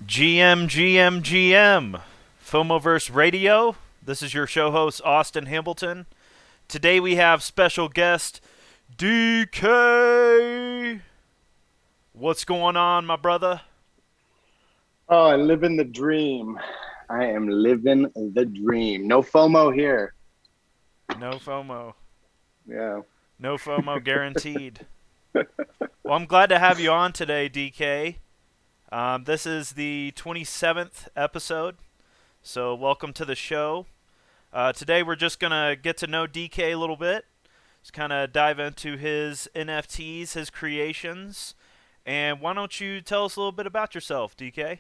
GM, Fomoverse Radio. This is your show host, Austin Hamilton. Today we have special guest, DK. What's going on, my brother? Oh, I live in the dream. I am living the dream. No FOMO here. No FOMO. Yeah. No FOMO guaranteed. Well, I'm glad to have you on today, DK. This is the 27th episode, so welcome to the show. Today we're just going to get to know DK a little bit, just kind of dive into his NFTs, his creations, and why don't you tell us a little bit about yourself, DK?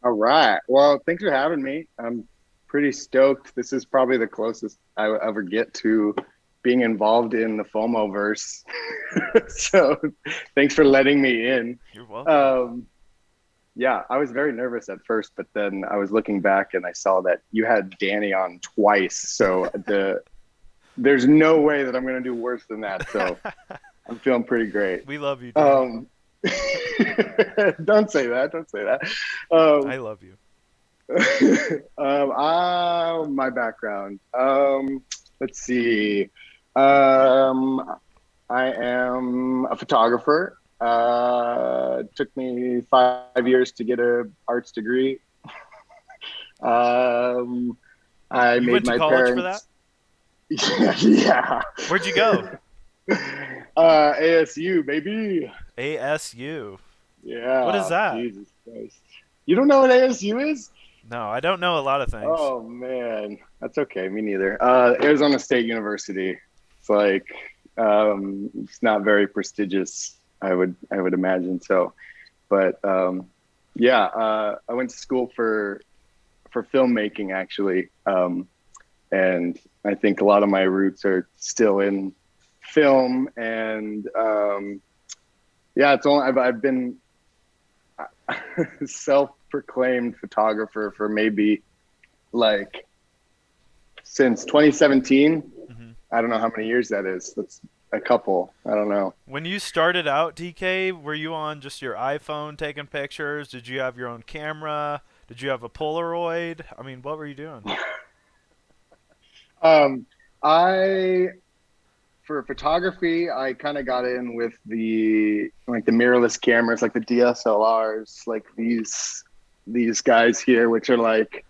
All right. Well, thanks for having me. I'm pretty stoked. This is probably the closest I will ever get to being involved in the FOMO verse. So thanks for letting me in. You're welcome. Yeah, I was very nervous at first, but then I was looking back and I saw that you had Danny on twice. So there's no way that I'm going to do worse than that. So I'm feeling pretty great. We love you, Danny. Don't say that. Don't say that. I love you. My background. Let's see. I am a photographer. Took me 5 years to get an arts degree. I You made went to my college for parents. that? Yeah. Where'd you go? ASU, baby. ASU. Yeah. What is that? Jesus Christ. You don't know what ASU is? No, I don't know a lot of things. Oh man, that's okay. Me neither. Arizona State University. It's like it's not very prestigious. I would imagine so, but yeah. I went to school for filmmaking actually, and I think a lot of my roots are still in film. And yeah, it's only I've been self-proclaimed photographer for maybe like since 2017. Mm-hmm. I don't know how many years that is. That's a couple. I don't know. When you started out, DK, were you on just your iPhone taking pictures? Did you have your own camera? Did you have a Polaroid? I mean, what were you doing? I for photography, I kind of got in with the mirrorless cameras, like the DSLRs, like these guys here, which are like,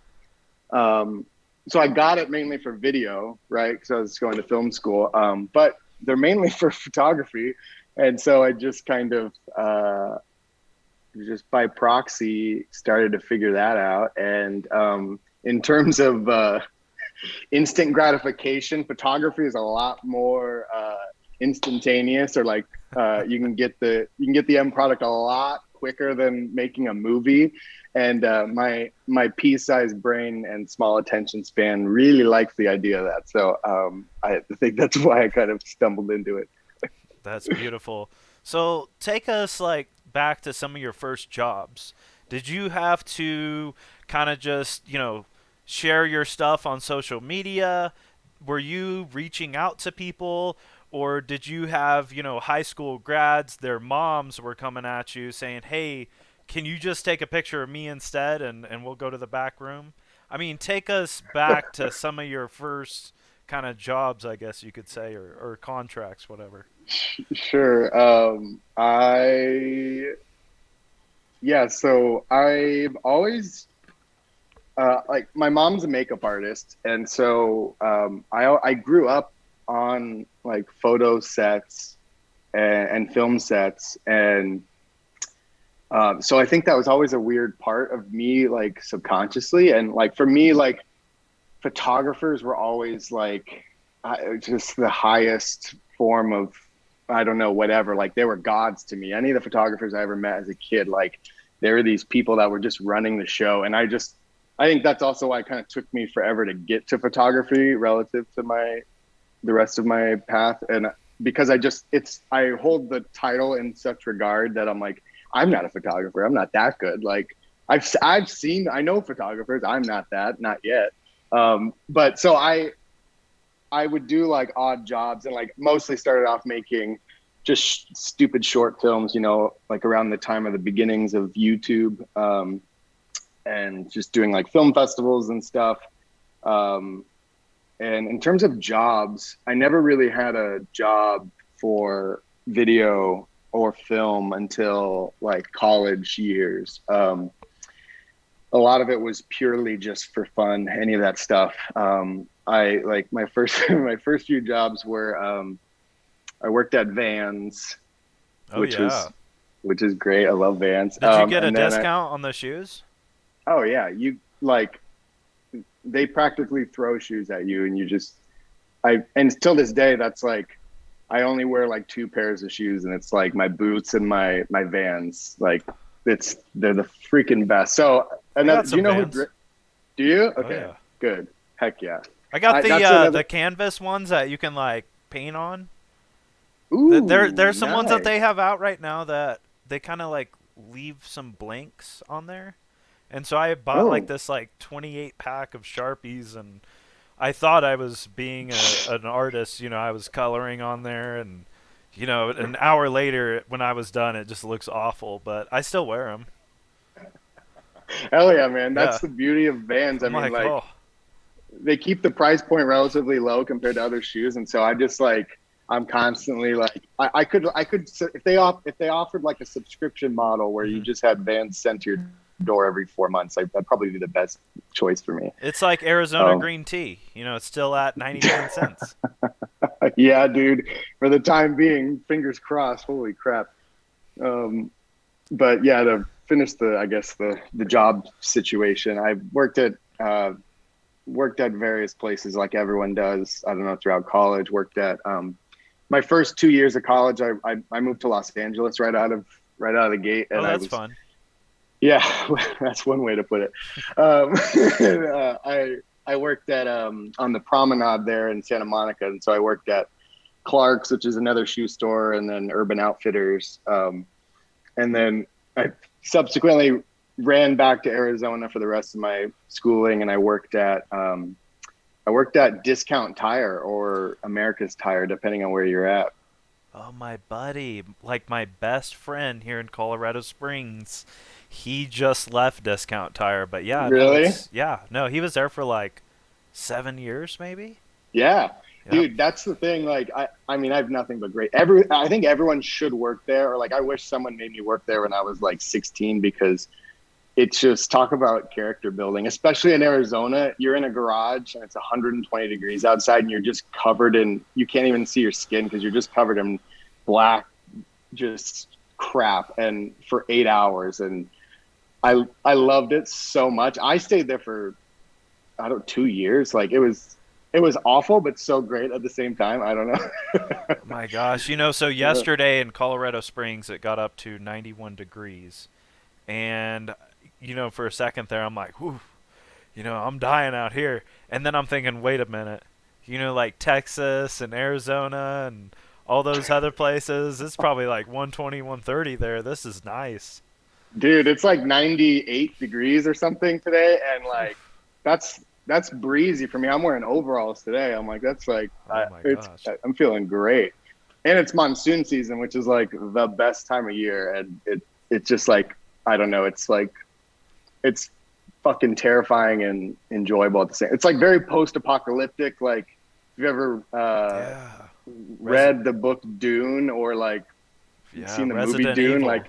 so I got it mainly for video, right? Because I was going to film school, but they're mainly for photography, and so I just kind of just by proxy started to figure that out. And in terms of instant gratification, photography is a lot more instantaneous, or like you can get the end product a lot quicker than making a movie. And my pea-sized brain and small attention span really likes the idea of that. So I think that's why I kind of stumbled into it. That's beautiful. So take us like back to some of your first jobs. Did you have to kind of just, share your stuff on social media? Were you reaching out to people, or did you have, high school grads, their moms were coming at you saying, "Hey, can you just take a picture of me instead and we'll go to the back room?" I mean, take us back to some of your first kind of jobs, I guess you could say, or contracts, whatever. Sure. So I've always like, my mom's a makeup artist, and so I grew up on like photo sets and film sets, and so I think that was always a weird part of me, like subconsciously. And like for me, like photographers were always like just the highest form of, I don't know, whatever. Like they were gods to me. Any of the photographers I ever met as a kid, like there were these people that were just running the show, and I think that's also why it kind of took me forever to get to photography relative to the rest of my path. And because I hold the title in such regard that I'm like, I'm not a photographer. I'm not that good. Like I know photographers. I'm not yet. But so I would do like odd jobs, and like mostly started off making just stupid short films, like around the time of the beginnings of YouTube, and just doing like film festivals and stuff. Um, and in terms of jobs, I never really had a job for video or film until like college years. A lot of it was purely just for fun, any of that stuff. I like my first my first few jobs were I worked at Vans, Oh which yeah. was which is great. I love Vans. Did you get a And then discount on the shoes? oh yeah, you like they practically throw shoes at you, and you just and till this day that's like I only wear like two pairs of shoes, and it's like my boots and my Vans. Like they're the freaking best. So I got another, do you some know Vans. do you? Oh Okay, yeah. good. Heck yeah. I got That's another. the canvas ones that you can like paint on. Ooh, There's some ones that they nice. have out right now that they kind of like leave some blanks on there. And so I bought like Oh, this like 28 pack of Sharpies, and I thought I was being an artist, I was coloring on there, and an hour later when I was done it just looks awful, but I still wear them. hell yeah, man. Yeah. That's the beauty of Vans. I I'm mean, like, like "Oh, they keep the price point relatively low compared to other shoes, and so I just like I'm constantly like I could if they offered like a subscription model where you mhm." just had Vans sent to your door every 4 months, that'd probably be the best choice for me. It's like Arizona Um, green tea. It's still at 99 cents." yeah, dude. For the time being, fingers crossed. Holy crap. Um, but yeah, to finish I guess the job situation, I worked at various places like everyone does. I don't know, throughout college. Worked at my first 2 years of college. I moved to Los Angeles right out of the gate, Oh, and I that's was fun. yeah, that's one way to put it. I worked at on the promenade there in Santa Monica, and so I worked at Clark's, which is another shoe store, and then Urban Outfitters, and then I subsequently ran back to Arizona for the rest of my schooling, and I worked at Discount Tire or America's Tire, depending on where you're at. Oh, my buddy, like my best friend here in Colorado Springs, he just left Discount Tire, but yeah, no, Really? he was there for like 7 years maybe. Yeah, Yep. dude, that's the thing. Like, I mean, I have nothing but I think everyone should work there, or like, I wish someone made me work there when I was like 16 because it's just talk about character building, especially in Arizona. You're in a garage and it's 120 degrees outside, and you're just covered in, you can't even see your skin because you're just covered in black, just crap, and for 8 hours. And I loved it so much. I stayed there for, I don't 2 years. Like it was awful, but so great at the same time. I don't know. My gosh, so yesterday in Colorado Springs it got up to 91 degrees. And for a second there I'm like, whew, I'm dying out here. And then I'm thinking, wait a minute. Like Texas and Arizona and all those other places, it's probably like 120, 130 there. This is nice. Dude, it's like 98 degrees or something today, and like that's breezy for me. I'm wearing overalls today. I'm like, that's like Oh my gosh. I'm feeling great. And it's monsoon season, which is like the best time of year, and it's just like I don't know, it's like it's fucking terrifying and enjoyable at the same. It's like very post-apocalyptic. Like, if you ever Yeah. Resi- read the book Dune or like yeah, seen the movie Resident Dune, Evil. like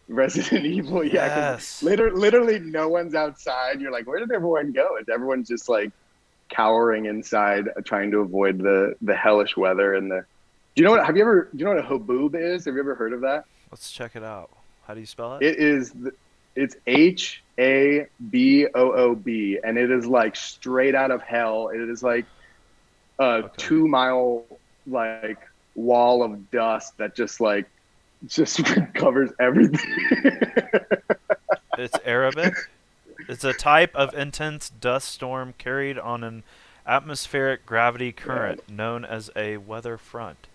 Resident Evil, yeah, because Yes. literally no one's outside. You're like, where did everyone go? And everyone's just like cowering inside, trying to avoid the hellish weather and the. Do you know what? Do you know what a haboob is? Have you ever heard of that? Let's check it out. How do you spell it? It is. It's Haboob, and it is like straight out of hell. It is like a Okay. 2 mile like wall of dust that just covers everything. It's Arabic. It's a type of intense dust storm carried on an atmospheric gravity current known as a weather front.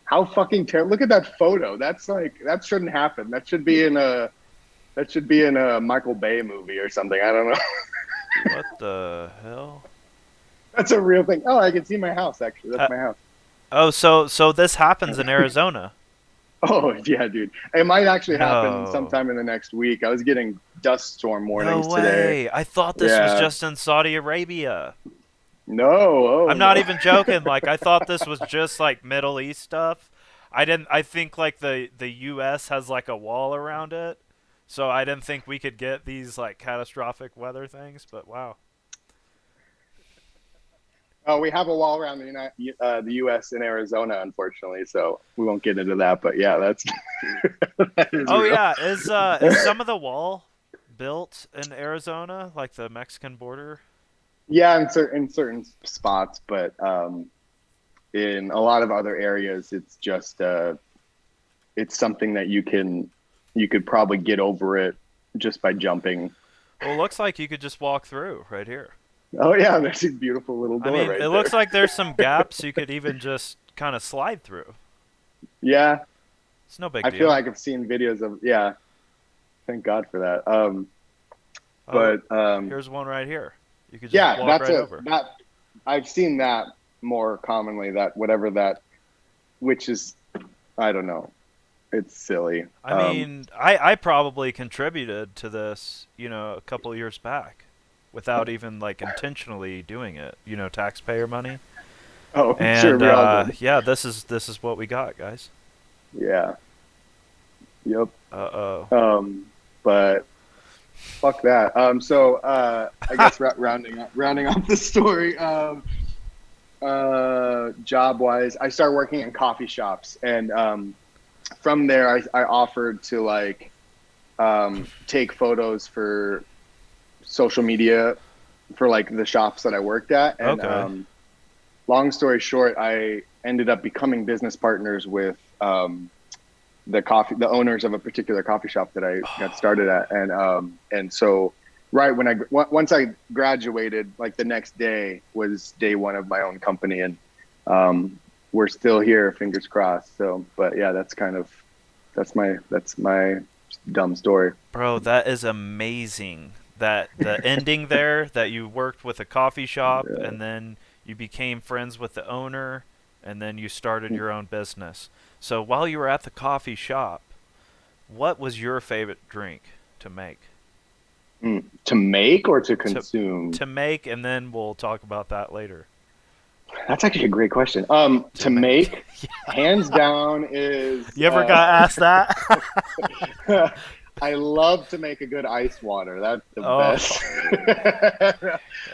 How fucking terrible! Look at that photo. That's like that shouldn't happen. That should be in a Michael Bay movie or something. I don't know. What the hell? That's a real thing. Oh, I can see my house actually. Uh, That's my house. oh, so this happens in Arizona. Oh yeah, dude. It might actually happen No. sometime in the next week. I was getting dust storm No warnings today. way. I thought this was Yeah. just in Saudi Arabia. No. I'm Oh not no. even joking. Like I thought this was just like Middle East stuff. I didn't I think like the US has like a wall around it. So I didn't think we could get these like catastrophic weather things, but wow. Oh, we have a wall around the U.S. in Arizona, unfortunately, so we won't get into that. But yeah, that's that is Oh real. yeah, is some of the wall built in Arizona, like the Mexican border? Yeah, in certain spots, but in a lot of other areas, it's something that you could probably get over it just by jumping. Well, it looks like you could just walk through right here. Oh yeah, there's a beautiful little I door mean, it right looks there. like there's some gaps you could even just kind of slide through. Yeah, It's no big I feel deal. like I've seen videos of yeah. Thank God for that. Oh, But here's one right here. You could just yeah, walk that's right a over. that I've seen that more commonly. That whatever that, which is I don't know. It's silly. I mean, I probably contributed to this, a couple of years back without even like intentionally doing it, taxpayer money. Oh, sure, And we all did. yeah, this is what we got, guys. Yeah. Yep. Uh-oh. But fuck that. I guess rounding off the story. Job wise, I started working in coffee shops, and from there, I offered to like take photos for social media for like the shops that I worked at, and Okay. long story short, I ended up becoming business partners with the owners of a particular coffee shop that I got started at, and so right when once I graduated, like the next day was day one of my own company, and we're still here, fingers crossed. So, but yeah, that's my dumb story. Bro, that is amazing. That the ending there, that you worked with a coffee shop Yeah. and then you became friends with the owner and then you started your own business. So while you were at the coffee shop, what was your favorite drink to make? To make or to To consume? to make and then we'll talk about that later. That's actually a great question. To To make. make, hands down, is You ever got asked that? I love to make a good ice water. That's the Oh, best.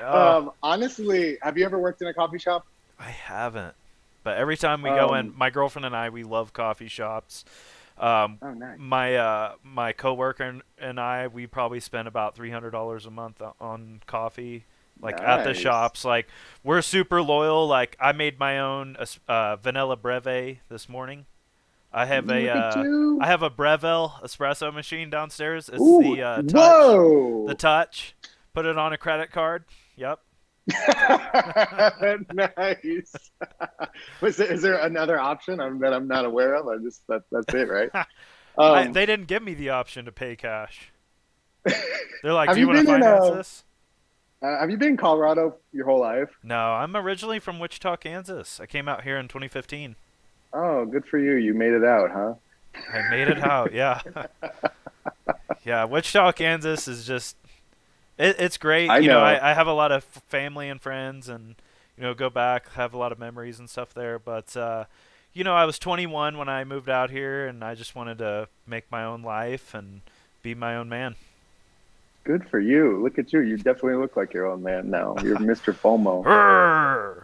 oh, Honestly, have you ever worked in a coffee shop? I haven't. But every time we go in, Um, my girlfriend and I, we love coffee shops. oh, nice. My coworker and I, we probably spend about $300 a month on coffee, like at the Nice. shops. Like we're super loyal. Like I made my own vanilla breve this morning. I have a Look at uh, you. I have a Breville espresso machine downstairs. It's Ooh, the touch, the whoa. touch. Put it on a credit card. Yep. Nice. Is there another option that I'm not aware of? That's it, right? Um, They didn't give me the option to pay cash. They're like, "Do have you you want to been in finance this?" have you been in Colorado your whole life? No, I'm originally from Wichita, Kansas. I came out here in 2015. Oh, good for you. You made it out, huh? I made it out. Yeah, yeah. Wichita, Kansas is just it's great. I know. I have a lot of family and friends, and go back, have a lot of memories and stuff there. But I was 21 when I moved out here, and I just wanted to make my own life and be my own man. Good for you. Look at you. You definitely look like your own man now. You're Mr. FOMO. Rrrr.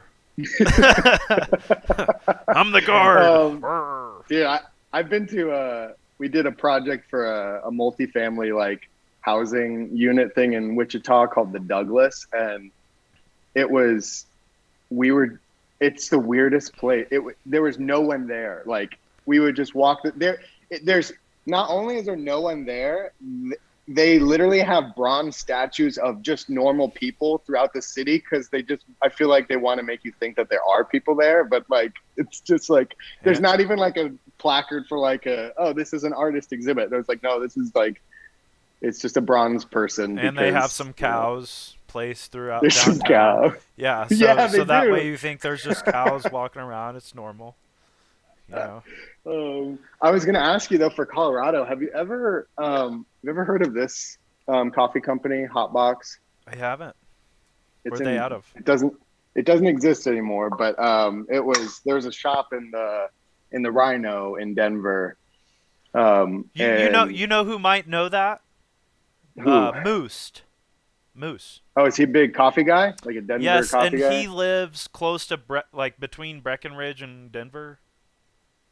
I'm the guard. um, Rrrr. Dude, I've been to we did a project for a multifamily like housing unit thing in Wichita called the Douglas, and it was we were it's the weirdest place. There was no one there. Like we would just walk there. There's not only is there no one there, they literally have bronze statues of just normal people throughout the city because I feel like they want to make you think that there are people there, but like it's just like there's Yeah. not even like a placard for like this is an artist exhibit. There's like no, this is like it's just a bronze person And they have because some cows placed throughout there's some downtown. cow. Yeah, so Yeah, they so that way do. you think there's just cows walking around. It's normal. you know. I was going to ask you though, for Colorado, have you ever heard of this coffee company, Hotbox? I haven't. Where It's are they in out of? it doesn't exist anymore, but there was a shop in the Rhino in Denver, and You know who might know that? who? Moose. Moose. Oh, is he a big coffee guy, like a Denver Yes, and coffee guy? he lives close to like between Breckenridge and Denver.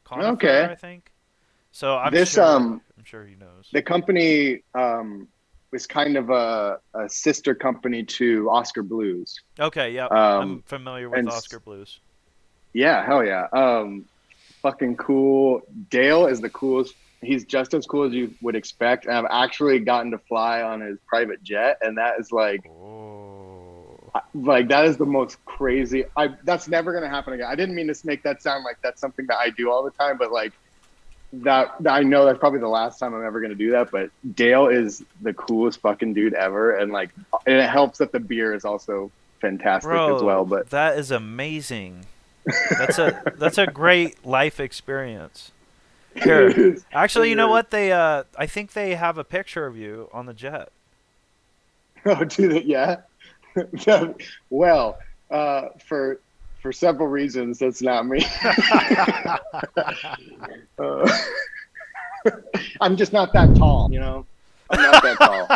Conifer, Okay, I think. So this I'm sure he knows. the company was kind of a sister company to Oscar Blues. Okay, yep. I'm Um, familiar with and Oscar Blues. yeah, hell yeah. Fucking cool. Dale is the coolest. He's just as cool as you would expect. And I've actually gotten to fly on his private jet, and that is Oh. like that is the most crazy. That's never gonna happen again. I didn't mean to make that sound like that's something that I do all the time, but like that I know that's probably the last time I'm ever gonna do that. But Dale is the coolest fucking dude ever, and like, and it helps that the beer is also fantastic as well. Bro, But that is amazing. That's a great life experience. Here. it is, Actually, it you know is. what? I think they have a picture of you on the jet. Oh, do that? Yeah. Well, for several reasons, that's not me. uh, I'm just not that tall, you know. I'm not that tall.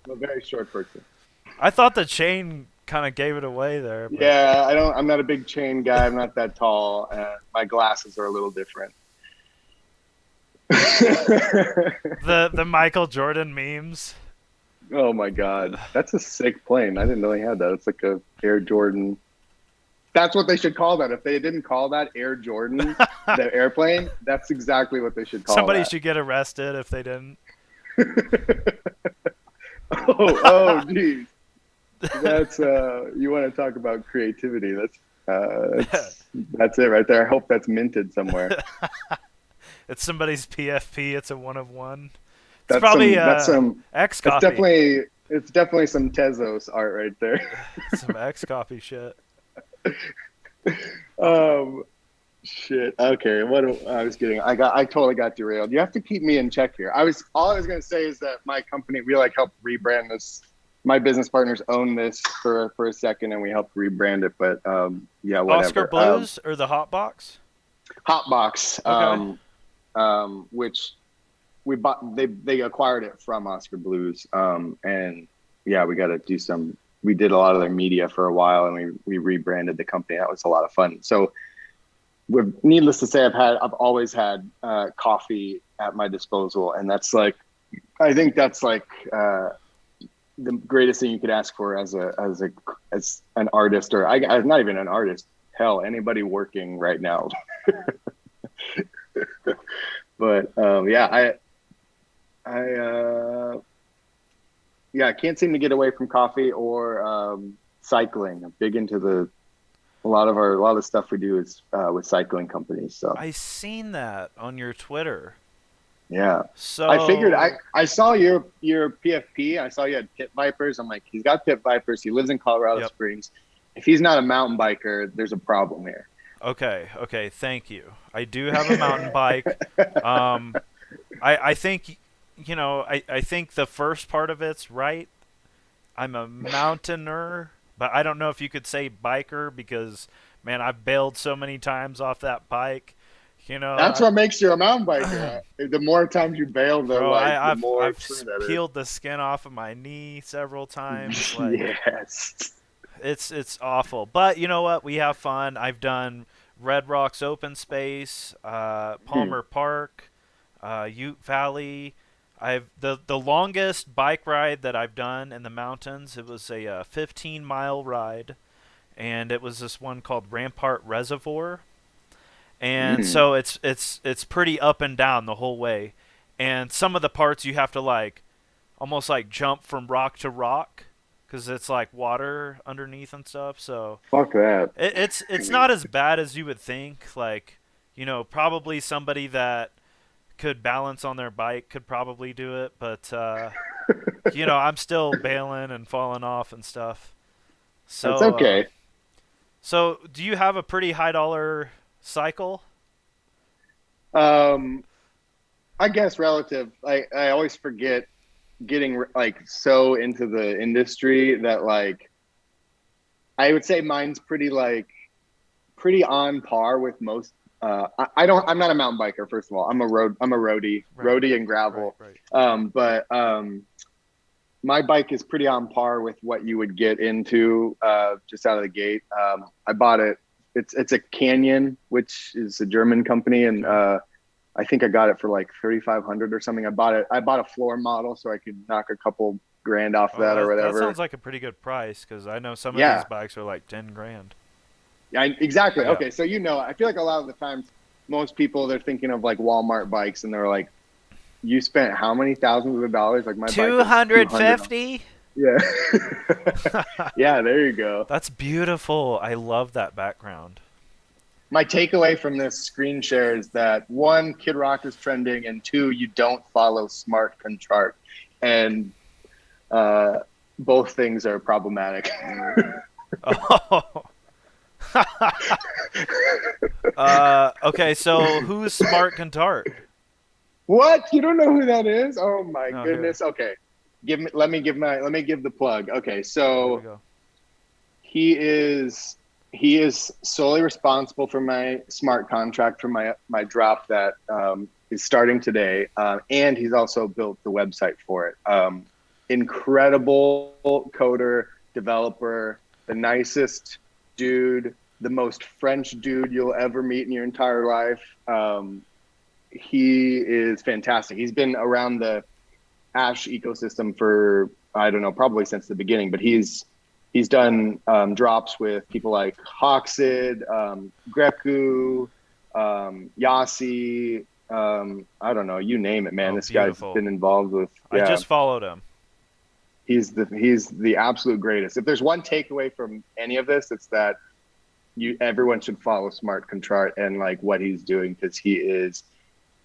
I'm a very short person. I thought the chain kind of gave it away there, but Yeah, I don't. I'm not a big chain guy. I'm not that tall. My glasses are a little different. the Michael Jordan memes. Oh my God, that's a sick plane. I didn't know he had that. It's like a Air Jordan. That's what they should call that. If they didn't call that Air Jordan, the airplane, that's exactly what they should call Somebody that. should get arrested if they didn't. Oh, geez. That's you want to talk about creativity? That's it right there. I hope that's minted somewhere. It's somebody's PFP. It's a one of one. It's That's probably some. That's some. X That's copy. definitely. It's definitely some Tezos art right there. Some X copy shit. Um, shit. Okay. I was getting? I totally got derailed. You have to keep me in check here. All I was gonna say is that my company, we like helped rebrand this. My business partners own this for a second, and we helped rebrand it. But yeah, Oscar whatever. Blues or the Hot Box? Hotbox, Okay. which we bought. They acquired it from Oscar Blues, and yeah, we got to do some. We did a lot of their media for a while, and we rebranded the company. That was a lot of fun. So, needless to say, I've always had coffee at my disposal, and that's like, I think that's like the greatest thing you could ask for as an artist, or I'm not even an artist. Hell, anybody working right now. But yeah, I can't seem to get away from coffee or cycling. I'm big into a lot of the stuff we do is with cycling companies. So I seen that on your Twitter. yeah, I figured So I saw your PFP. I saw you had Pit Vipers. I'm like, he's got Pit Vipers. He lives in Colorado yep. Springs. If he's not a mountain biker, there's a problem here. Okay, thank you. I do have a mountain bike. Um, I think, I think the first part of it's right. I'm a mountaineer, but I don't know if you could say biker because, man, I've bailed so many times off that bike. You know, That's what makes you a mountain biker. The more times you bail, bro, the I've more I've true that peeled the skin off of my knee several times. is. Like, Yes. it's awful, but you know what? We have fun. I've done Red Rocks Open Space, Palmer Park, Ute Valley. I've the longest bike ride that I've done in the mountains. It was a 15-mile ride, and it was this one called Rampart Reservoir. And Mm. so it's pretty up and down the whole way, and some of the parts you have to like almost like jump from rock to rock because it's like water underneath and stuff. So Fuck that. it's not as bad as you would think. Like, probably somebody that could balance on their bike could probably do it, but I'm still bailing and falling off and stuff. That's So okay. so do you have a pretty high dollar cycle? Um, I guess relative. I always forget getting like so into the industry that like I would say mine's pretty on par with most. I don't. I'm not a mountain biker. First of all, I'm a Right, roadie and right, gravel. right. But my bike is pretty on par with what you would get into just out of the gate. I bought it. It's a Canyon, which is a German company, and Okay. I think I got it for like 3,500 or something. I bought it. I bought a floor model so I could knock a couple grand off Oh, that or that whatever. sounds like a pretty good price because I know some of these Yeah, bikes are like 10 grand. yeah, exactly. Yeah. Okay, so I feel like a lot of the times most people they're thinking of like Walmart bikes and they're like, you spent how many thousands of dollars? Like my bike is 200. 250? Yeah. Yeah, there you go. That's beautiful. I love that background. My takeaway from this screen share is that one, Kid Rock is trending, and two, you don't follow smart contract, and uh, both things are problematic. Oh. Okay, so who's Smart Contart? What? You don't know who that is? Oh my No, here. goodness. Okay, let me give the plug. Okay, Okay, here we so go. he is he is solely responsible for my smart contract for my drop that is starting today, and he's also built the website for it. Incredible coder, developer, the nicest dude, the most French dude you'll ever meet in your entire life. He is fantastic. He's been around the Ash ecosystem for I don't know, probably since the beginning, but he's done drops with people like Hoxid, Greku, Yasi. I don't know, you name it, man. Oh, This guy's beautiful. been involved with I yeah. just followed him. He's the absolute greatest. If there's one takeaway from any of this, it's that everyone should follow Smart Contrart and like what he's doing because he is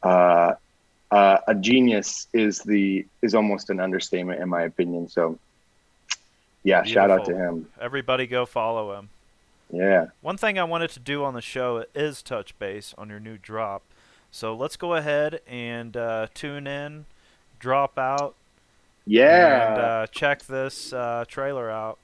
uh, a genius is almost an understatement in my opinion. So yeah, shout out to Beautiful. him. Everybody go follow him. Yeah. One thing I wanted to do on the show is touch base on your new drop. So let's go ahead and tune in, drop out, and Yeah. check this trailer out.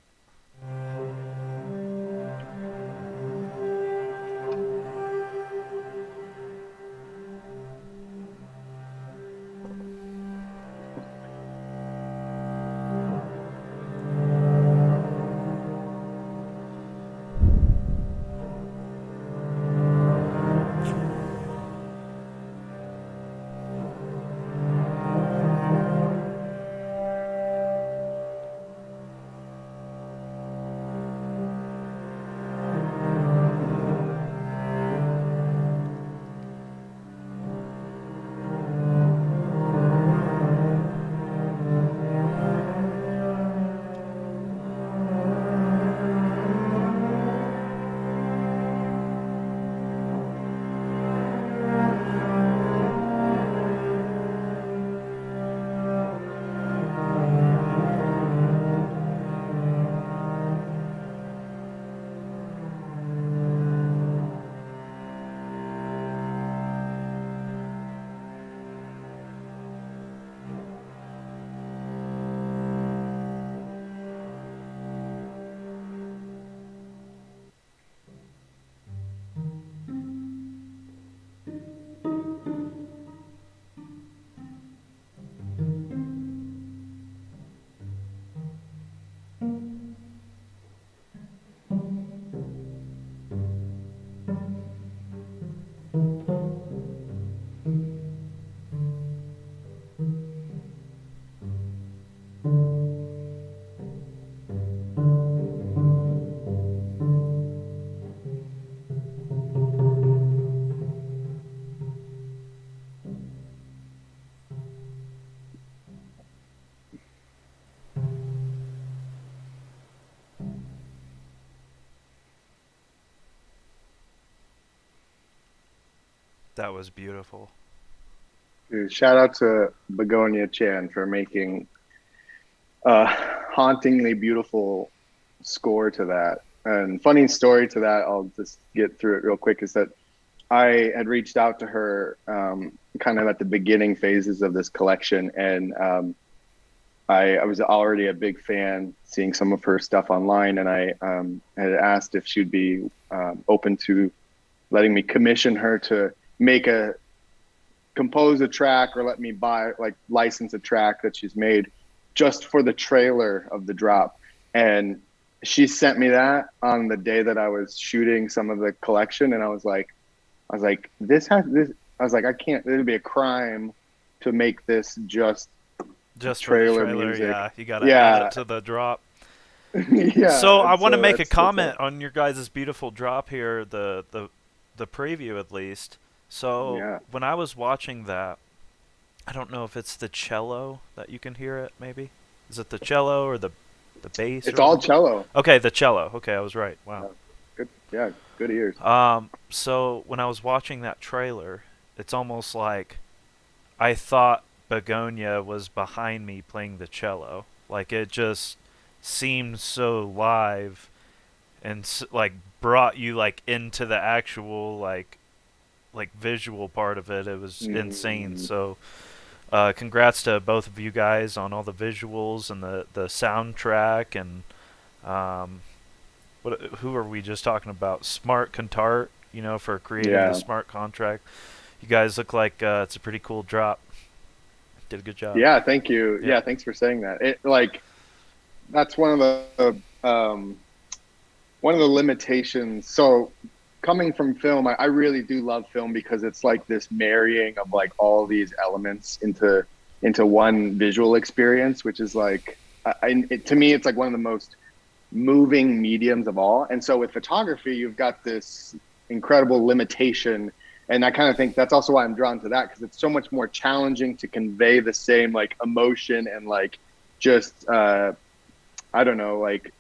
That was beautiful. Dude, shout out to Begonia Chan for making a hauntingly beautiful score to that. And funny story to that, I'll just get through it real quick, is that I had reached out to her kind of at the beginning phases of this collection, and I was already a big fan, seeing some of her stuff online, and I had asked if she'd be open to letting me commission her to make a compose a track or let me buy like license a track that she's made just for the trailer of the drop. And she sent me that on the day that I was shooting some of the collection, and I was like, this has this. I was like, I can't. It would be a crime to make this Just for the trailer trailer, music. yeah. You got to add it Yeah, to the drop. yeah. So I And want to so make a that's comment on your guys' beautiful drop here, the preview at least. So yeah. when I was watching that, I don't know if it's the cello that you can hear it. Maybe is it the cello or the bass It's or all whatever? cello. Okay, the cello. Okay, I was right. Wow. Yeah, good. Yeah, good ears. So when I was watching that trailer, it's almost like I thought Begonia was behind me playing the cello. Like it just seemed so live and like brought you like into the actual like visual part of it. It was insane. Mm, So congrats to both of you guys on all the visuals and the soundtrack and um, who are we just talking about? Smart Contart, for creating the yeah, smart contract. You guys look like it's a pretty cool drop. Did a good job. yeah. Thank you. Yeah. Yeah, thanks for saying that. It like that's one of the limitations. So coming from film, I really do love film because it's like this marrying of like all these elements into one visual experience, which is like to me it's like one of the most moving mediums of all. And so with photography, you've got this incredible limitation. And I kind of think that's also why I'm drawn to that, because it's so much more challenging to convey the same like emotion and like just I don't know, like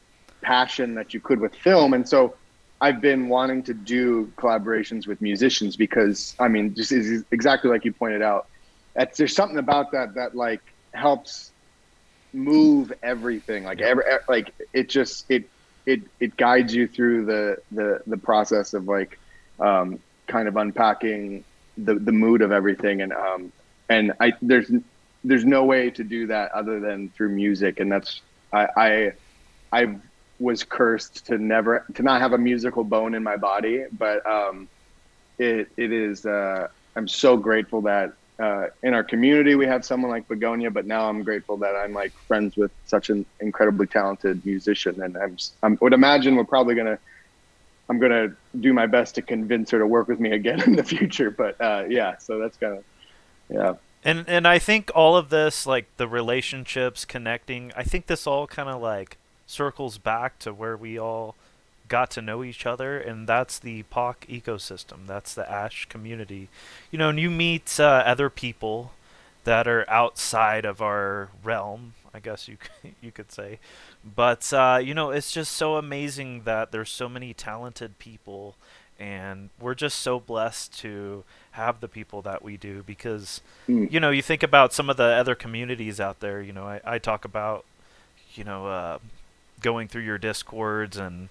passion that you could with film. And so I've been wanting to do collaborations with musicians because I mean, just is exactly like you pointed out. There's something about that like helps move everything. Like like it just it guides you through the process of like kind of unpacking the mood of everything. And I there's no way to do that other than through music. And that's I was cursed to not have a musical bone in my body, but it is I'm so grateful that in our community we have someone like Begonia, but now I'm grateful that I'm like friends with such an incredibly talented musician, and I would imagine I'm gonna do my best to convince her to work with me again in the future. But yeah, so that's kind of yeah. And I think all of this, like the relationships connecting, I think this all kind of like circles back to where we all got to know each other, and that's the POC ecosystem. That's the Ash community. And you meet other people that are outside of our realm, I guess you could say. But it's just so amazing that there's so many talented people, and we're just so blessed to have the people that we do because Mm, you think about some of the other communities out there. I talk about you know uh, going through your discords and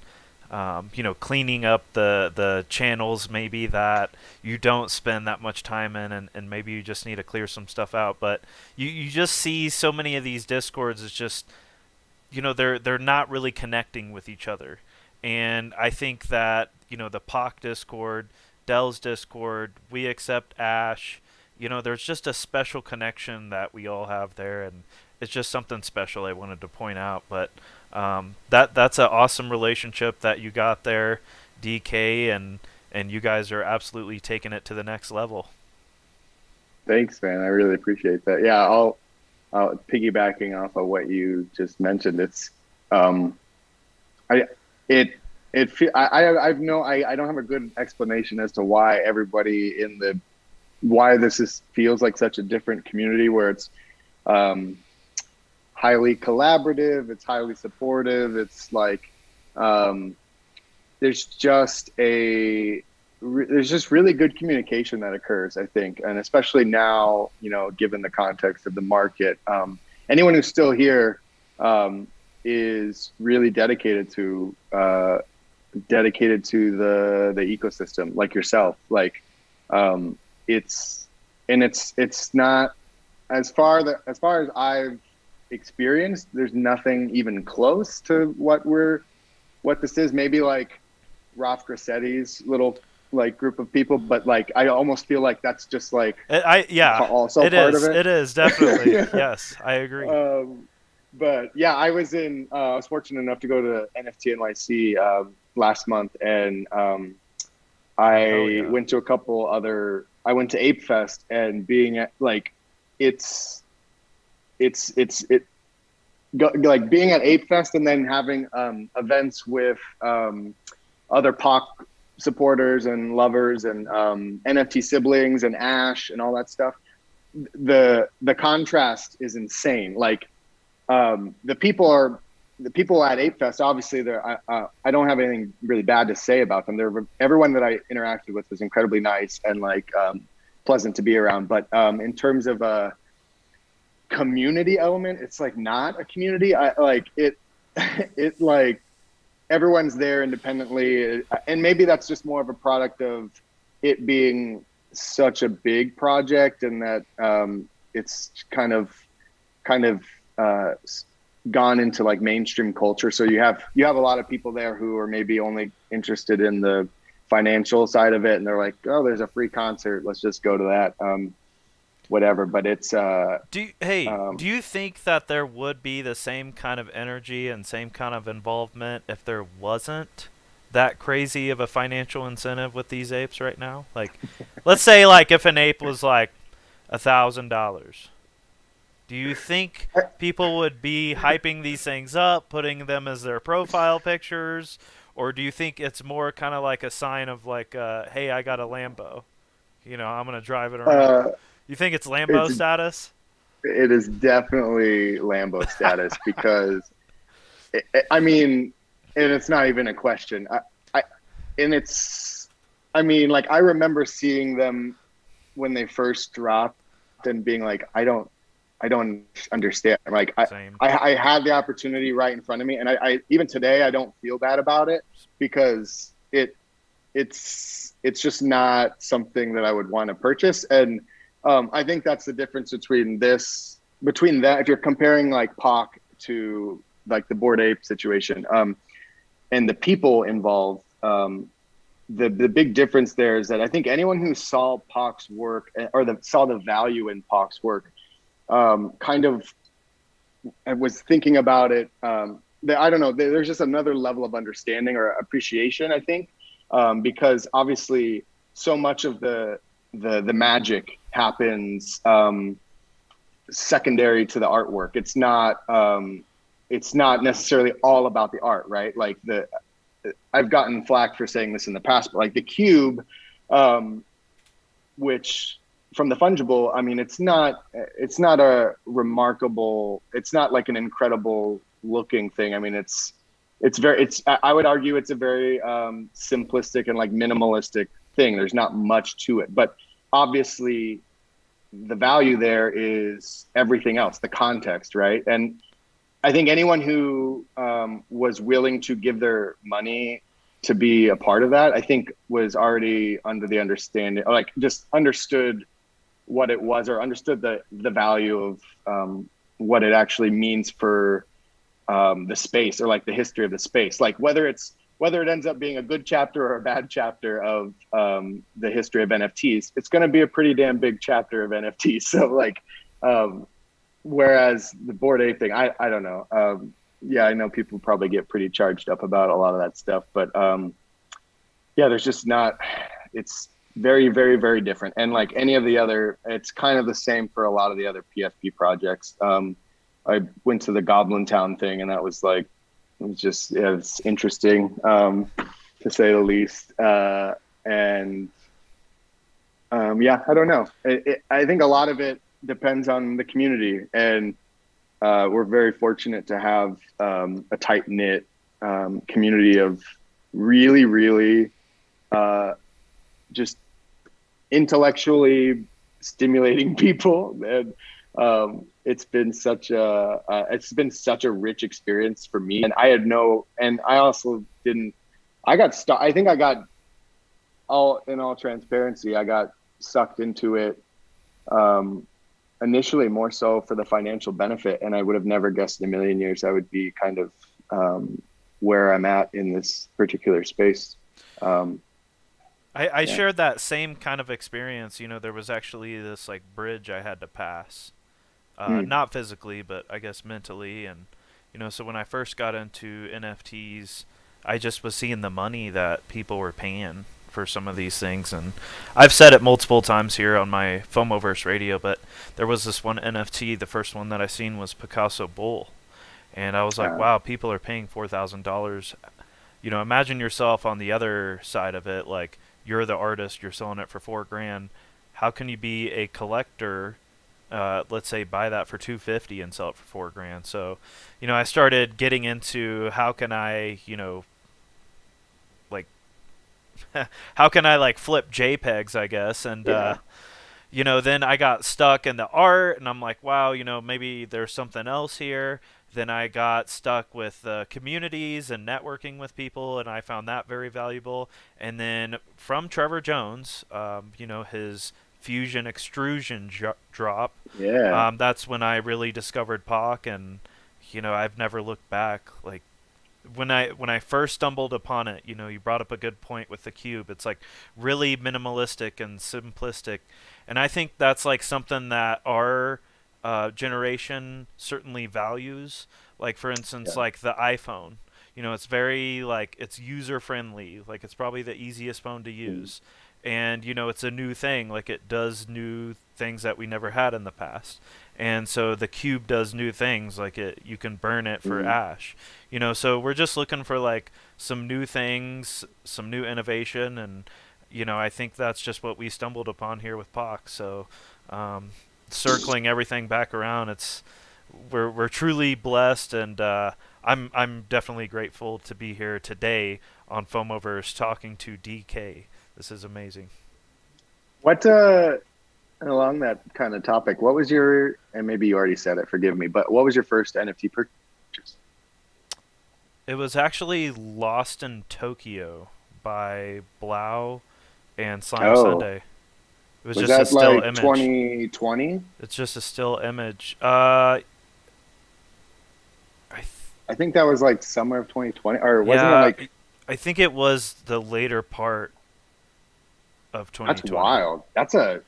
cleaning up the channels maybe that you don't spend that much time in, and maybe you just need to clear some stuff out. But you just see so many of these discords. It's just they're not really connecting with each other. And I think that the POC Discord, Dell's Discord, We Accept Ash, there's just a special connection that we all have there, and it's just something special I wanted to point out. But that's an awesome relationship that you got there, DK, and you guys are absolutely taking it to the next level. thanks, man. I really appreciate that. Yeah, piggybacking off of what you just mentioned. It's I it I don't have a good explanation as to why everybody why feels like such a different community where it's um, highly collaborative, it's highly supportive, it's like um, there's just there's just really good communication that occurs, I think, and especially now, given the context of the market, anyone who's still here is really dedicated to the ecosystem, like yourself. Like Um, it's it's not as far as I've experienced. There's nothing even close to what this is. Maybe like Ralph Grassetti's little like group of people, but like I almost feel like that's just like Yeah, also it part of is. it. It is definitely. Yes, I agree. um, but yeah, I was fortunate enough to go to NFT NYC last month, and Oh hell I yeah. went to a couple other. I went to Ape Fest, and being at like it's it like being at Ape Fest and then having events with other POC supporters and lovers and NFT siblings and Ash and all that stuff. The contrast is insane. Like the people are the people at Ape Fest. Obviously, I don't have anything really bad to say about them. Everyone that I interacted with was incredibly nice and like pleasant to be around. But in terms of community element, it's like not a community. I like it. It like everyone's there independently, and maybe that's just more of a product of it being such a big project, and that it's kind of uh, gone into like mainstream culture. So you have a lot of people there who are maybe only interested in the financial side of it, and they're like, oh, there's a free concert, let's just go to that. Whatever. But it's Do you think that there would be the same kind of energy and same kind of involvement if there wasn't that crazy of a financial incentive with these apes right now? Like, let's say like if an ape was like $1,000, do you think people would be hyping these things up, putting them as their profile pictures, or do you think it's more kind of like a sign of like, hey, I got a Lambo, I'm gonna drive it around? uh, You think it's Lambo it's status? it is definitely Lambo status because I mean, and it's not even a question. I and it's I mean, like I remember seeing them when they first dropped and being like, I don't understand. Like Same. I had the opportunity right in front of me, and I even today I don't feel bad about it because it's just not something that I would want to purchase. And I think that's the difference between that. If you're comparing like POC to like the Bored Ape situation, and the people involved, the big difference there is that I think anyone who saw POC's work or saw the value in POC's work, kind of I was thinking about it. I don't know. There's just another level of understanding or appreciation, I think, because obviously so much of the magic happens secondary to the artwork. It's not necessarily all about the art, right? Like I've gotten flack for saying this in the past, but like the cube, which from the fungible, I mean, it's not it's not like an incredible looking thing. I mean, I would argue it's a very simplistic and like minimalistic thing. There's not much to it, but obviously the value there is everything else, the context, right? And I think anyone who was willing to give their money to be a part of that, I think was already under the understanding, like just understood what it was or understood the value of what it actually means for the space or like the history of the space. Like whether it ends up being a good chapter or a bad chapter of the history of NFTs, it's going to be a pretty damn big chapter of NFTs. So like, whereas the Bored Ape thing, I don't know. Yeah, I know people probably get pretty charged up about a lot of that stuff, but yeah, there's just not. It's very, very, very different. And like any of the other, it's kind of the same for a lot of the other PFP projects. I went to the Goblin Town thing, and that was like, it's interesting to say the least. And yeah, I don't know. I think a lot of it depends on the community, and we're very fortunate to have a tight knit community of really, really just intellectually stimulating people. And it's been such a rich experience for me. And I also didn't. I got stuck. I think I got all in all transparency, I got sucked into it um, initially more so for the financial benefit, and I would have never guessed in a million years I would be kind of where I'm at in this particular space. Um, I yeah, shared that same kind of experience. There was actually this like bridge I had to pass, mm, not physically, but I guess mentally. And so when I first got into NFTs, I just was seeing the money that people were paying for some of these things. And I've said it multiple times here on my FOMOverse radio, but there was this one NFT. The first one that I seen was Picasso Bull, and I was like, uh, wow, people are paying $4,000. Imagine yourself on the other side of it, like you're the artist, you're selling it for 4 grand. How can you be a collector? Let's say buy that for 250 and sell it for 4 grand. So, I started getting into how can I, like, how can I like flip JPEGs, I guess, and yeah, then I got stuck in the art, and I'm like, wow, maybe there's something else here. Then I got stuck with communities and networking with people, and I found that very valuable. And then from Trevor Jones, his fusion extrusion drop, yeah, that's when I really discovered POC, and I've never looked back. Like when I first stumbled upon it, you brought up a good point with the cube. It's like really minimalistic and simplistic, and I think that's like something that our generation certainly values. Like for instance, yeah, like the iPhone. It's very like it's user friendly. Like it's probably the easiest phone to mm, use, and it's a new thing. Like it does new things that we never had in the past. And so the cube does new things, like you can burn it for mm. ash. So we're just looking for like some new things, some new innovation, and I think that's just what we stumbled upon here with POC. So um, circling everything back around, we're truly blessed, and I'm definitely grateful to be here today on FOMOverse talking to DK. This is amazing. What along that kind of topic? What was your, and maybe you already said it, forgive me, but what was your first NFT purchase? It was actually Lost in Tokyo by Blau and Slime Oh, Sunday. It was was just a that still like image. 2020? It's just a still image. I th- I think that was like summer of 2020, or wasn't it yeah, like, I think it was the later part of that's 2020. wild. That's a,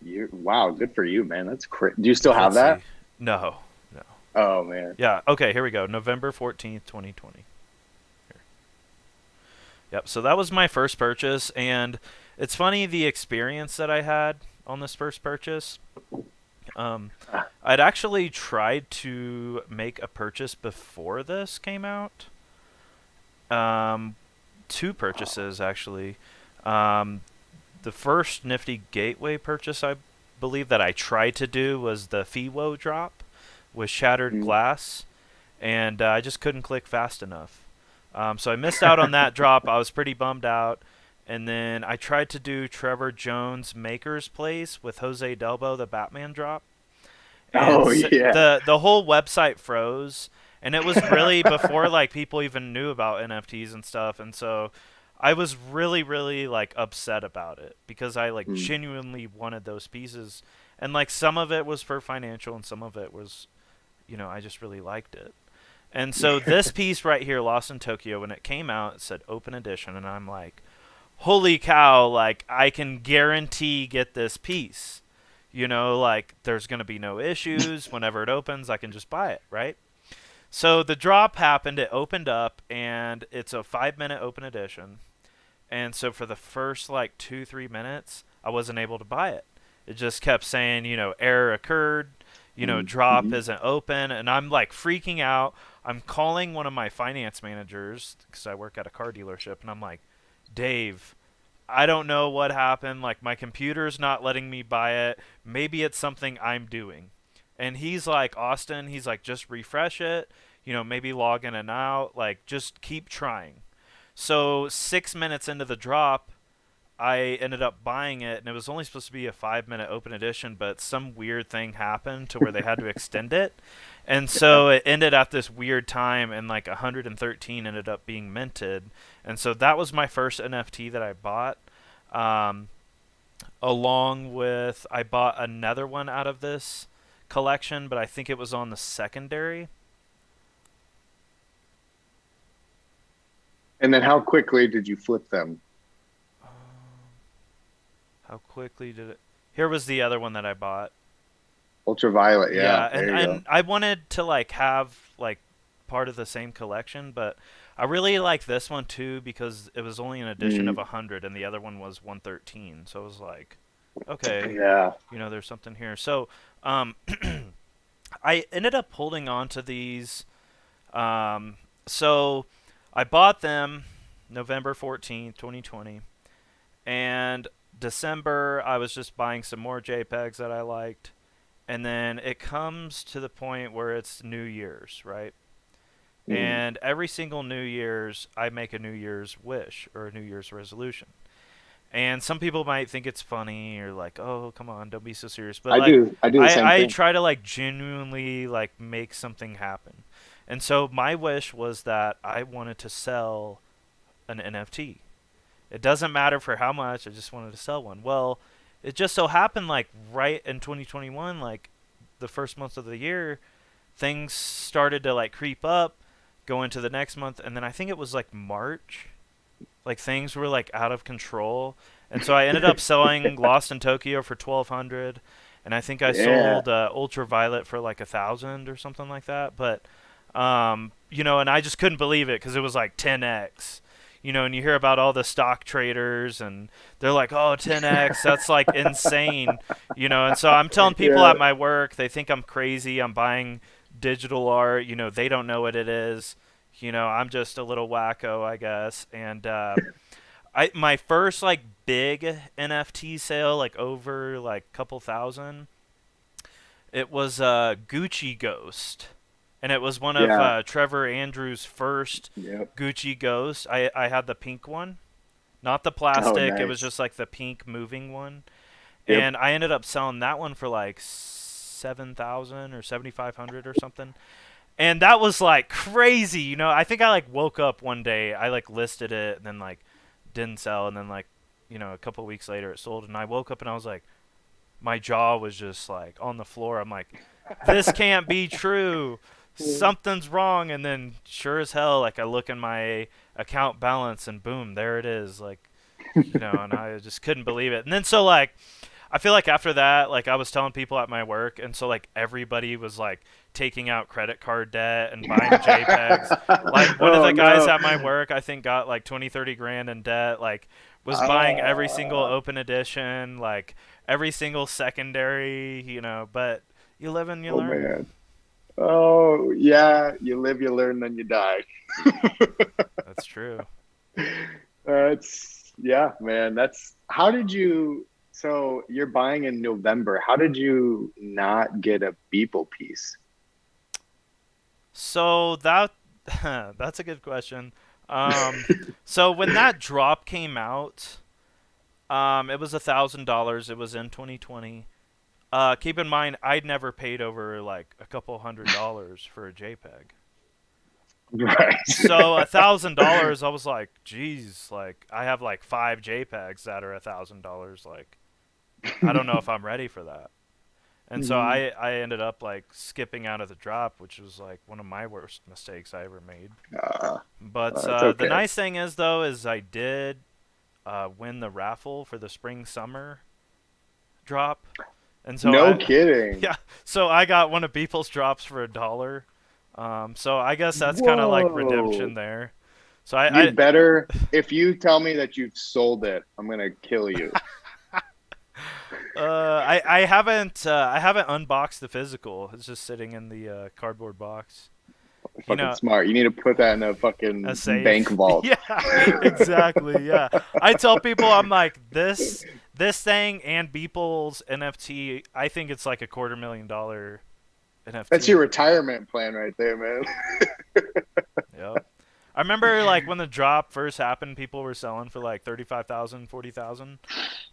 you, wow, good for you, man. That's crazy. Do you still have Let's see. that? No, no. Oh man. Yeah. Okay. Here we go. November 14th, 2020. Here. Yep. So that was my first purchase, and it's funny the experience that I had on this first purchase. Um, Ah, I'd actually tried to make a purchase before this came out. Um, two purchases actually. Um, the first Nifty Gateway purchase I believe that I tried to do was the FIWO drop with Shattered mm. Glass, and I just couldn't click fast enough. So I missed out on that drop. I was pretty bummed out. And then I tried to do Trevor Jones Maker's Place with Jose Delbo, the Batman drop, and Oh yeah. the whole website froze, and it was really before like people even knew about NFTs and stuff, and so I was really like upset about it because I like Mm. genuinely wanted those pieces, and like some of it was for financial and some of it was I just really liked it. And so this piece right here, Lost in Tokyo, when it came out, it said open edition, and I'm like, holy cow, like I can guarantee get this piece. Like there's going to be no issues. Whenever it opens, I can just buy it, right? So the drop happened, it opened up, and it's a 5 minute open edition. And so for the first like 2, 3 minutes, I wasn't able to buy it. It just kept saying, error occurred, Mm. drop Mhm. isn't open. And I'm like freaking out. I'm calling one of my finance managers because I work at a car dealership. And I'm like, Dave, I don't know what happened. Like, my computer's not letting me buy it. Maybe it's something I'm doing. And he's like, Austin, he's like, just refresh it. Maybe log in and out. Like, just keep trying. So 6 minutes into the drop, I ended up buying it, and it was only supposed to be a 5 minute open edition, but some weird thing happened to where they had to extend it. And Yeah. so it ended at this weird time, and like 113 ended up being minted. And so that was my first NFT that I bought. Um, Along with, I bought another one out of this collection, but I think it was on the secondary. And then how quickly did you flip them? Um, how quickly did it? Here was the other one that I bought. Ultraviolet, yeah, Yeah, and there you go. and I wanted to like have like part of the same collection, but I really like this one too because it was only an edition of Mm, 100 and the other one was 113. So it was like, okay, yeah. there's something here. So, um I ended up holding on to these. So I bought them November 14th, 2020, and December I was just buying some more JPEGs that I liked. And then it comes to the point where it's New Year's, right? Mm, And every single New Year's, I make a New Year's wish or a New Year's resolution. And some people might think it's funny or like, oh, come on, don't be so serious. But like, I do the same I thing. try to like genuinely like make something happen. And so my wish was that I wanted to sell an NFT. It doesn't matter for how much. I just wanted to sell one. Well, it just so happened like right in 2021, like the first month of the year, things started to like creep up, go into the next month, and then I think it was like March, like things were like out of control, and so I ended up selling Lost in Tokyo for 1,200, and I think I Yeah. sold Ultraviolet for like 1,000 or something like that. But and I just couldn't believe it because it was like 10x. And you hear about all the stock traders and they're like, oh, 10x, that's like insane. And so I'm telling people Yeah. at my work, they think I'm crazy. I'm buying digital art. They don't know what it is. I'm just a little wacko, I guess. And my first like big NFT sale, like over like couple thousand, it was Gucci Ghost, and it was one of Yeah. Trevor Andrews' first Yep. Gucci Ghost. I had the pink one, not the Oh, plastic. It was nice. just like the pink moving one, Yep. and I ended up selling that one for like 7,000 or 7,500 or something. And that was like crazy. I think I like woke up one day, I like listed it, and then like didn't sell, and then like a couple weeks later it sold, and I woke up and I was like, my jaw was just like on the floor. I'm like, this can't be true. Something's wrong. And then sure as hell, like I look in my account balance and boom, there it is. Like, and I just couldn't believe it. And then so like I feel like after that, like I was telling people at my work, and so like everybody was like taking out credit card debt and buying JPEGs. Like one of Oh the guys no. at my work, I think got like 20, 30 grand in debt, like was buying every single Uh, open edition, like every single secondary, but you live and you oh learn. man. Oh yeah. You live, you learn, then you die. That's true. It's yeah, man. That's how did you? So you're buying in November. How did you not get a Beeple piece? So that that's a good question. Um, so when that drop came out, it was $1,000. It was in 2020. Keep in mind, I'd never paid over like a couple $100s for a JPEG. Right. So $1,000, I was like, geez, like I have like five JPEGs that are $1,000. Like, I don't know if I'm ready for that. And so Mhm. I ended up like skipping out of the drop, which was like one of my worst mistakes I ever made. Uh, But it's the okay. nice thing is though is I did win the raffle for the spring summer drop, and so No kidding. yeah, so I got one of Beeple's drops for $1. So I guess that's kind of like redemption Whoa. there. So You better, if you tell me that you've sold it, I'm gonna kill you. I haven't unboxed the physical. It's just sitting in the cardboard box. You Fucking know, smart. You need to put that in a a fucking bank safe. vault. Yeah, exactly. Yeah, I tell people I'm like this thing and Beeple's NFT. I think it's like a $250,000 That's your NFT. retirement plan right there, man. Yep. I remember like when the drop first happened, people were selling for like 35,000, 40,000,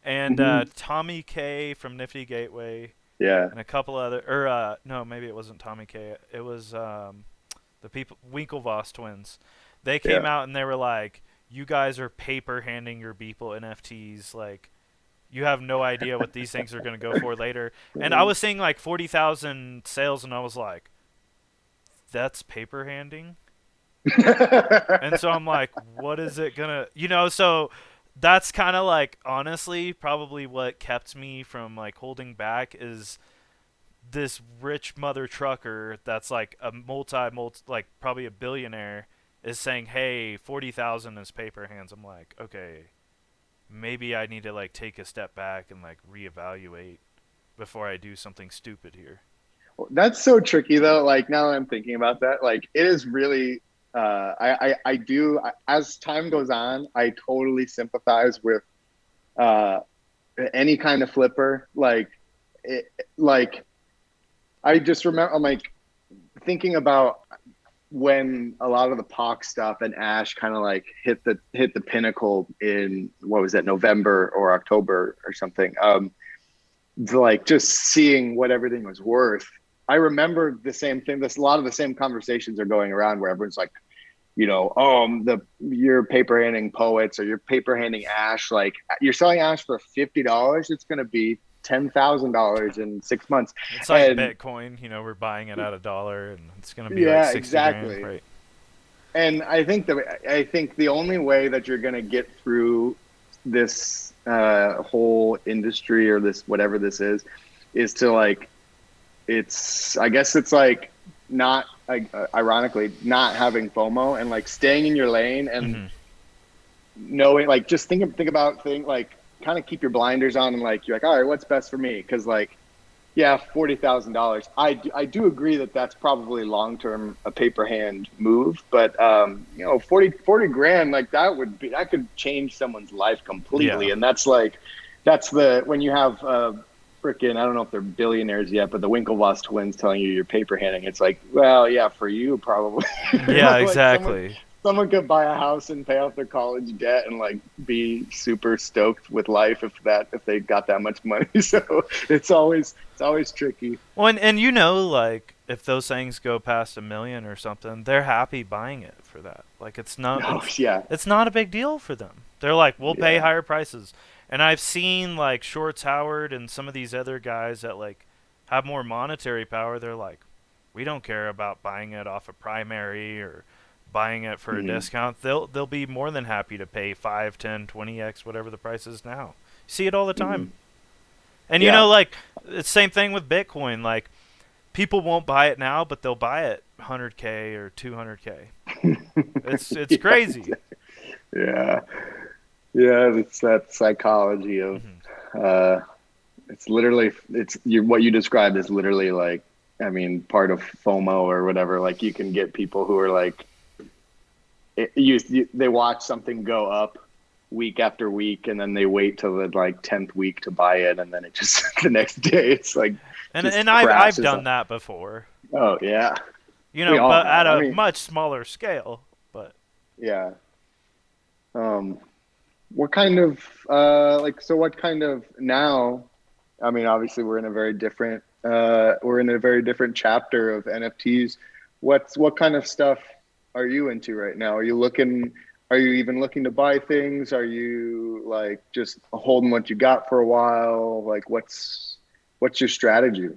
and Mhm. Tommy K from Nifty Gateway Yeah. and a couple other, or no, maybe it wasn't Tommy K. It was the people Winklevoss twins. They came Yeah. out and they were like, you guys are paper handing your people NFTs. Like, you have no idea what these things are going to go for later. And I was seeing like 40,000 sales, and I was like, that's paper handing. And so I'm like, what is it gonna, so that's kind of like, honestly, probably what kept me from like holding back is this rich mother trucker that's like a multi like probably a billionaire is saying, hey, 40,000 is paper hands. I'm like, okay, maybe I need to like take a step back and like reevaluate before I do something stupid here. That's so tricky though. Like now that I'm thinking about that, like it is really I do as time goes on, I totally sympathize with uh any kind of flipper. Like I just remember I'm like thinking about when a lot of the POC stuff and Ash kind of like hit the pinnacle in what was it, November or October or something. Like just seeing what everything was worth. I remember the same thing. This a lot of the same conversations are going around where everyone's like, you're paper handing poets or you're paper handing Ash. Like you're selling Ash for $50. It's going to be $10,000 in 6 months. It's like And Bitcoin, we're buying it at a dollar and it's going to be like yeah, 60 grand, exactly. right? And I think the only way that you're going to get through this whole industry or this whatever this is to like I guess it's like not like ironically not having FOMO and like staying in your lane and Mm-hmm. knowing like just think about things like kind of keep your blinders on and like you're like, all right, what's best for me? Because like yeah, $40,000. I do agree that that's probably long term a paper hand move, but 40 grand like that could change someone's life Yeah. completely, and that's the when you have freaking I don't know if they're billionaires yet, but the Winklevoss twins telling you you're paper handing, it's like, well, yeah, for you probably. Yeah, Like exactly. someone could buy a house and pay off their college debt and like be super stoked with life if they got that much money. So it's always tricky. Well, and like if those things go past 1 million or something, they're happy buying it for that. Like Oh yeah, it's not a big deal for them. They're like, we'll pay yeah. higher prices. And I've seen like Shorts Howard and some of these other guys that like have more monetary power. They're like, we don't care about buying it off a primary or buying it for a Hmm. discount. They'll be more than happy to pay 5, 10, 20x whatever the price is now. You see it all the Hmm. time. And Yeah. like it's same thing with Bitcoin. Like people won't buy it now, but they'll buy it 100K or 200K. It's Yeah. crazy. Yeah. Yeah. It's that psychology of Hmm. uh, what you described is literally like I mean part of FOMO or whatever. Like you can get people who are like they watch something go up week after week and then they wait till the like 10th week to buy it and then it just the next day it's like just And I've crashes. done that before. Oh yeah, we all But at have. I a mean, much smaller scale. But yeah. Um, what kind of so what kind of now? I mean, obviously we're in a very different chapter of NFTs. What kind of stuff are you into right now? Are you even looking to buy things? Are you like just holding what you got for a while? Like what's your strategy?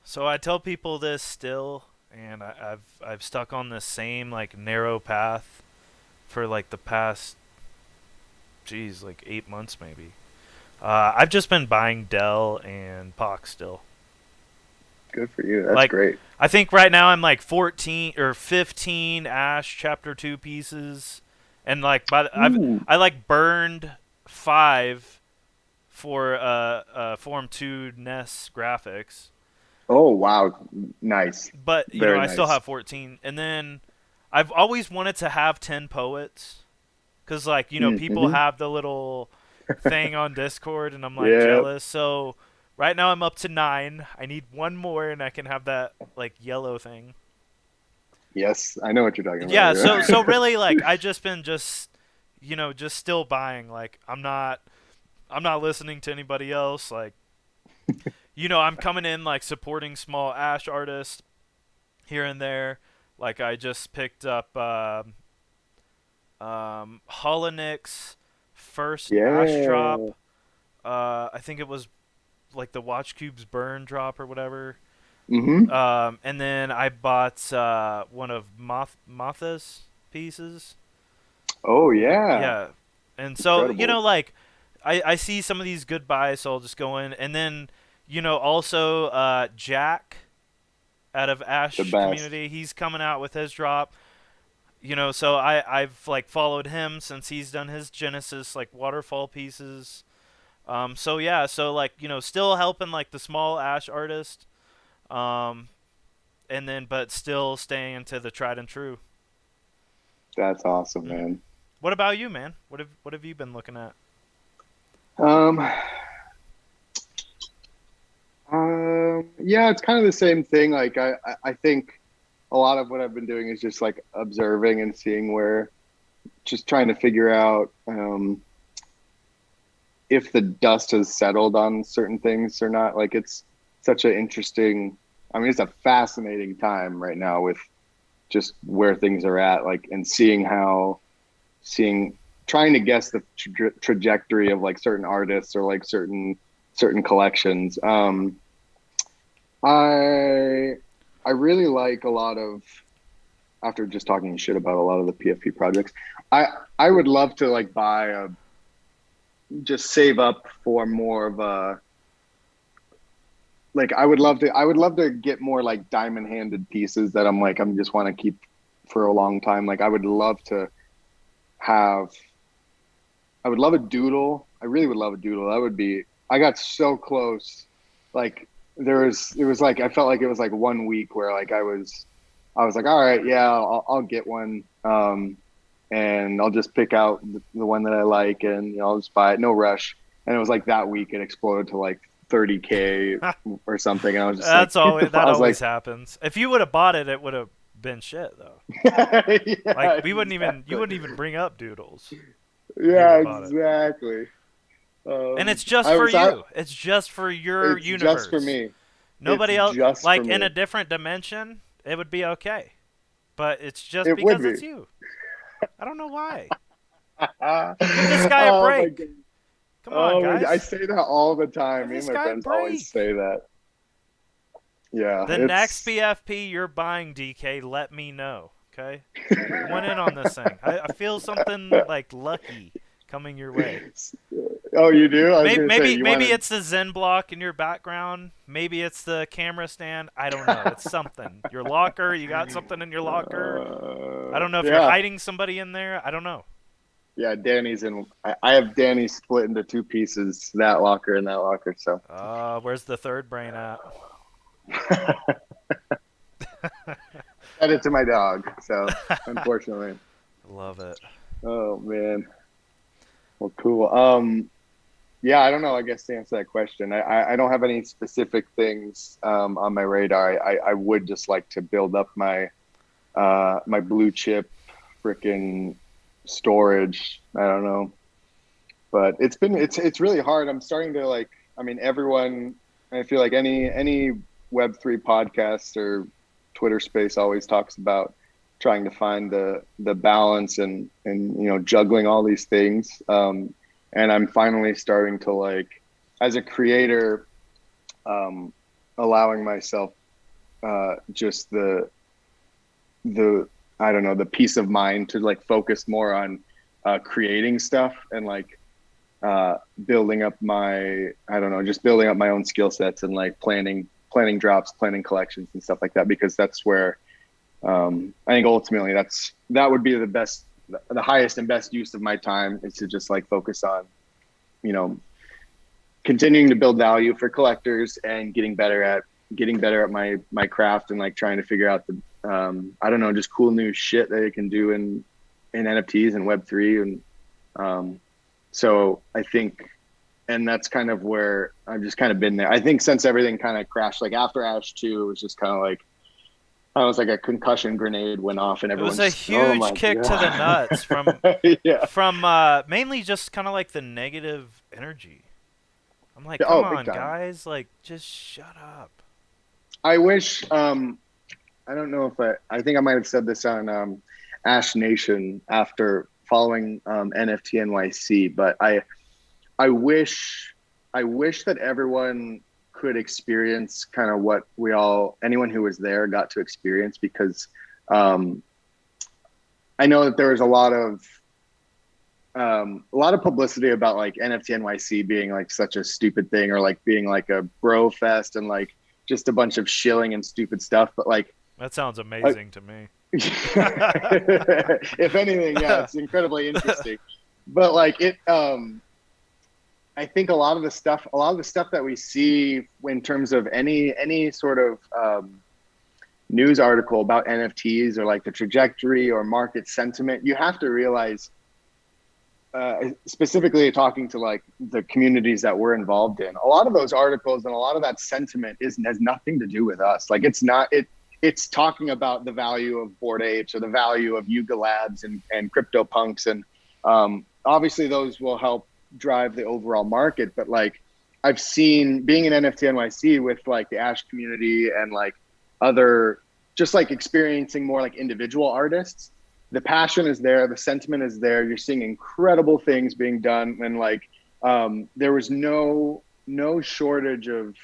so I tell people this still, and I've stuck on this same like narrow path for like the past, geez, like 8 months maybe. I've just been buying Dell and POC still. Good for you. That's Like, great. I think right now I'm like 14 or 15 Ash Chapter 2 pieces, and like Ooh. I like burned 5 for Form 2 NES graphics, Oh wow. Nice. but Very I still nice. have 14, and then I've always wanted to have 10 poets, cause like people Mm-hmm. have the little thing on Discord, and I'm like Yeah. jealous. So right now I'm up to 9. I need one more, and I can have that like yellow thing. Yes, I know what you're talking Yeah, so about. really like I just been just still buying. Like I'm not listening to anybody else. Like I'm coming in like supporting small Ash artists here and there. Like I just picked up Holonic's first Ash drop. Yeah. I think it was like the Watch Cube's burn drop or whatever. Mm-hmm. And then I bought one of Motha's pieces. Oh yeah. Yeah, and so Incredible. like I see some of these good buys, so I'll just go in, and then also Jack out of The Ash best. community, he's coming out with his drop. So I've like followed him since he's done his Genesis like waterfall pieces. So yeah, so like still helping like the small Ash artist. Um, and then but still staying into the tried and true. That's awesome, Hmm. man. What about you, man? What have you been looking at? Um, yeah, it's kind of the same thing. Like I think a lot of what I've been doing is just like observing and seeing where, just trying to figure out if the dust has settled on certain things or not. Like it's such an interesting, I mean, it's a fascinating time right now with just where things are at, like, and seeing, trying to guess the trajectory of like certain artists or like certain collections. I I really like a lot of, after just talking shit about a lot of the PFP projects. I I would love to like buy a, just save up for more of a, like I would love to get more like diamond handed pieces that I'm just want to keep for a long time. Like I would love to have, I would love a doodle. I really would love a doodle. That would be, I got so close. Like it was like, I felt like it was like 1 week where like I was like, all right, yeah, I'll get one. And I'll just pick out the one that I like, and I'll just buy it, no rush. And it was like that week it exploded to like 30K or something, and I was just like, That's always I that was always like, happens. If you would have bought it, it would have been shit though. Like yeah, we wouldn't even you exactly, wouldn't even bring up doodles if you would yeah, have bought it. exactly. And it's just I for was I you. It's just for your It's just for universe. me. It's Nobody else, just for like in a me. different dimension, it would be okay. But it's just It would because be. it's you. I don't know why. Give this guy a Oh my break. god. Come on, Oh my god. I guys. say that all the Give time. Me and this my guy a friends always break. say that. Yeah, The next it's BFP you're buying, DK, let me know. Okay? I went in on this thing. I feel something like lucky coming your way. Oh, you do? I was Maybe gonna say maybe you maybe wanted. it's the Zen block in your background. Maybe it's the camera stand. I don't know. It's something. Your locker. You got something in your locker. I don't know if you're Yeah. hiding somebody in there. I don't know. Yeah, Danny's in. I have Danny split into two pieces, that locker and that locker. So Where's the third brain at? fed it to my dog. So unfortunately. Love it. Oh man. Well, cool. Yeah, I don't know. I guess to answer that question, I don't have any specific things on my radar. I would just like to build up my blue chip freaking storage. I don't know, but it's really hard. I'm starting to like. I mean, everyone. I feel like any Web3 podcast or Twitter space always talks about trying to find the balance and juggling all these things. And I'm finally starting to like, as a creator, um, allowing myself just the I don't know, the peace of mind to like focus more on creating stuff and like building up my, I don't know, just building up my own skill sets and like planning drops, planning collections and stuff like that, because that's where I think ultimately that would be the highest and best use of my time, is to just like focus on, you know, continuing to build value for collectors and getting better at my craft, and like trying to figure out the I don't know, just cool new shit that it can do in NFTs and Web3. And so I think, and that's kind of where I've just kind of been there. I think since everything kind of crashed, like after Ash 2, it was just kind of like, I was like a concussion grenade went off, and It was everyone's a just, oh huge my kick to the nuts from god. Yeah. from mainly just kind of like the negative energy. I'm like, come Oh, big on, time. guys, like just shut up. I wish I don't know if I think I might have said this on Ash Nation after following NFT NYC, but I wish I wish that everyone could experience kind of what anyone who was there got to experience, because um, I know that there was a lot of publicity about like NFT NYC being like such a stupid thing, or like being like a bro fest and like just a bunch of shilling and stupid stuff. But like, That sounds I, amazing to me. if anything, yeah, it's incredibly interesting. But like I think a lot of the stuff that we see in terms of any sort of news article about NFTs, or like the trajectory or market sentiment, you have to realize, specifically talking to like the communities that we're involved in, a lot of those articles and a lot of that sentiment has nothing to do with us. Like it's talking about the value of Bored Apes, or the value of Yuga Labs and crypto punks, and obviously those will help drive the overall market. But like, I've seen, being in NFT NYC with like the Ash community and like other, just like experiencing more like individual artists, the passion is there, the sentiment is there. You're seeing incredible things being done, and like there was no shortage of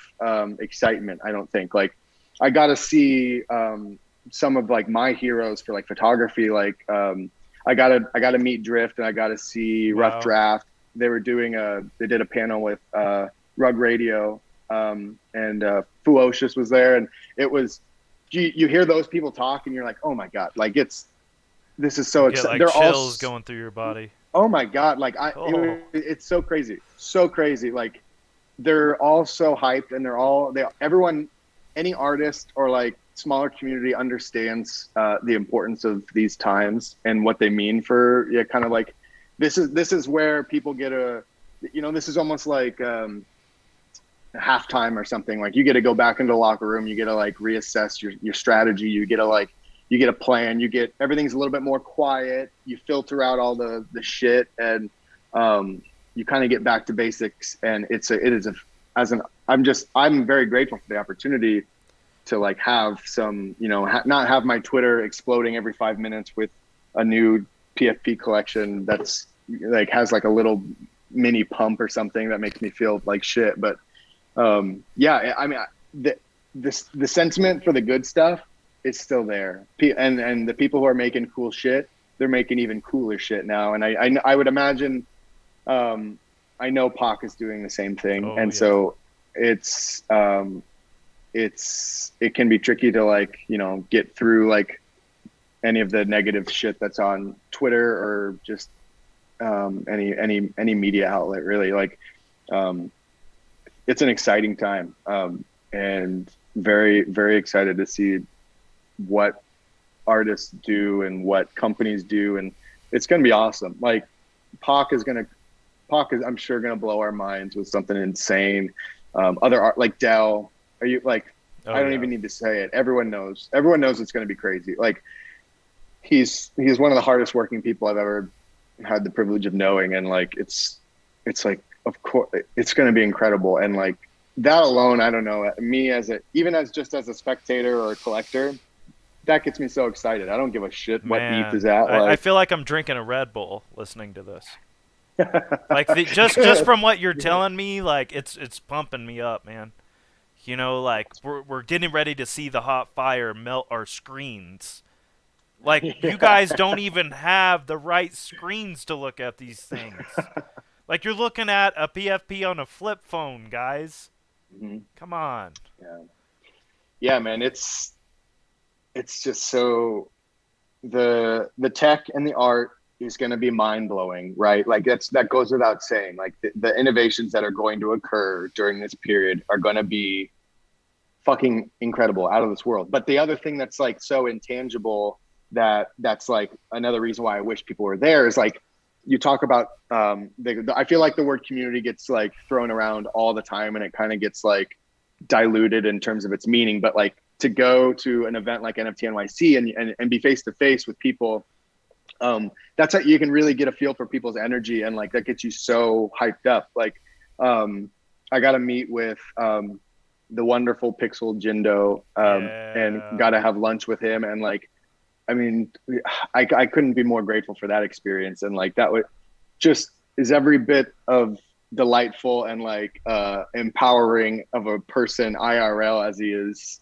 excitement. I don't think. Like, I got to see some of like my heroes for like photography. Like I got to meet Drift, and I got to see Rough Wow. Draft. They did a panel with Rug Radio, and Fuocious was there, and it was, you hear those people talk and you're like, oh my god, like this is You so get exciting. like They're all, chills going through your body. oh my god, like Oh, it's so crazy, so crazy. Like, they're all so hyped, and everyone, any artist or like smaller community understands the importance of these times and what they mean for, yeah, kind of like, this is where people get this is almost like halftime or something. Like, you get to go back into the locker room, you get to like reassess your strategy, you get a plan, everything's a little bit more quiet, you filter out all the shit, and you kind of get back to basics. And I'm very grateful for the opportunity to like have some, not have my Twitter exploding every 5 minutes with a new PFP collection that's like has like a little mini pump or something that makes me feel like shit. But yeah, I mean, the sentiment for the good stuff is still there, and the people who are making cool shit, they're making even cooler shit now. And I would imagine, I know Pac is doing the same thing, oh and yeah. so it can be tricky to like, get through like any of the negative shit that's on Twitter, or just any media outlet, really. Like, it's an exciting time, and very, very excited to see what artists do and what companies do, and it's going to be awesome. Like, Pac is, I'm sure, going to blow our minds with something insane. Other art, like Dell, are you like? Oh I don't yeah. even need to say it. Everyone knows. Everyone knows it's going to be crazy. Like, he's one of the hardest working people I've ever had the privilege of knowing, and like it's like, of course it's going to be incredible. And like, that alone, I don't know, me as a spectator or a collector, that gets me so excited. I don't give a shit what ETH is Man, at. I Like, feel like I'm drinking a Red Bull listening to this. Like just from what you're telling me, like it's pumping me up, man. Like we're getting ready to see the hot fire melt our screens. Like, you yeah. guys don't even have the right screens to look at these things. Like, you're looking at a PFP on a flip phone, guys. Mhm. Come on. Yeah. Yeah, man, it's just so, the tech and the art is going to be mind blowing, right? Like, that goes without saying. Like, the innovations that are going to occur during this period are going to be fucking incredible, out of this world. But the other thing that's like so intangible, that's like another reason why I wish people were there, is like, you talk about I feel like the word community gets like thrown around all the time, and it kind of gets like diluted in terms of its meaning. But like, to go to an event like NFT NYC and be face to face with people, that's how you can really get a feel for people's energy, and like, that gets you so hyped up. Like, I got to meet with the wonderful Pixel Jindo, and Yeah. got to have lunch with him, and like, I mean, I couldn't be more grateful for that experience. And like, that would just is every bit of delightful and like empowering of a person IRL as he is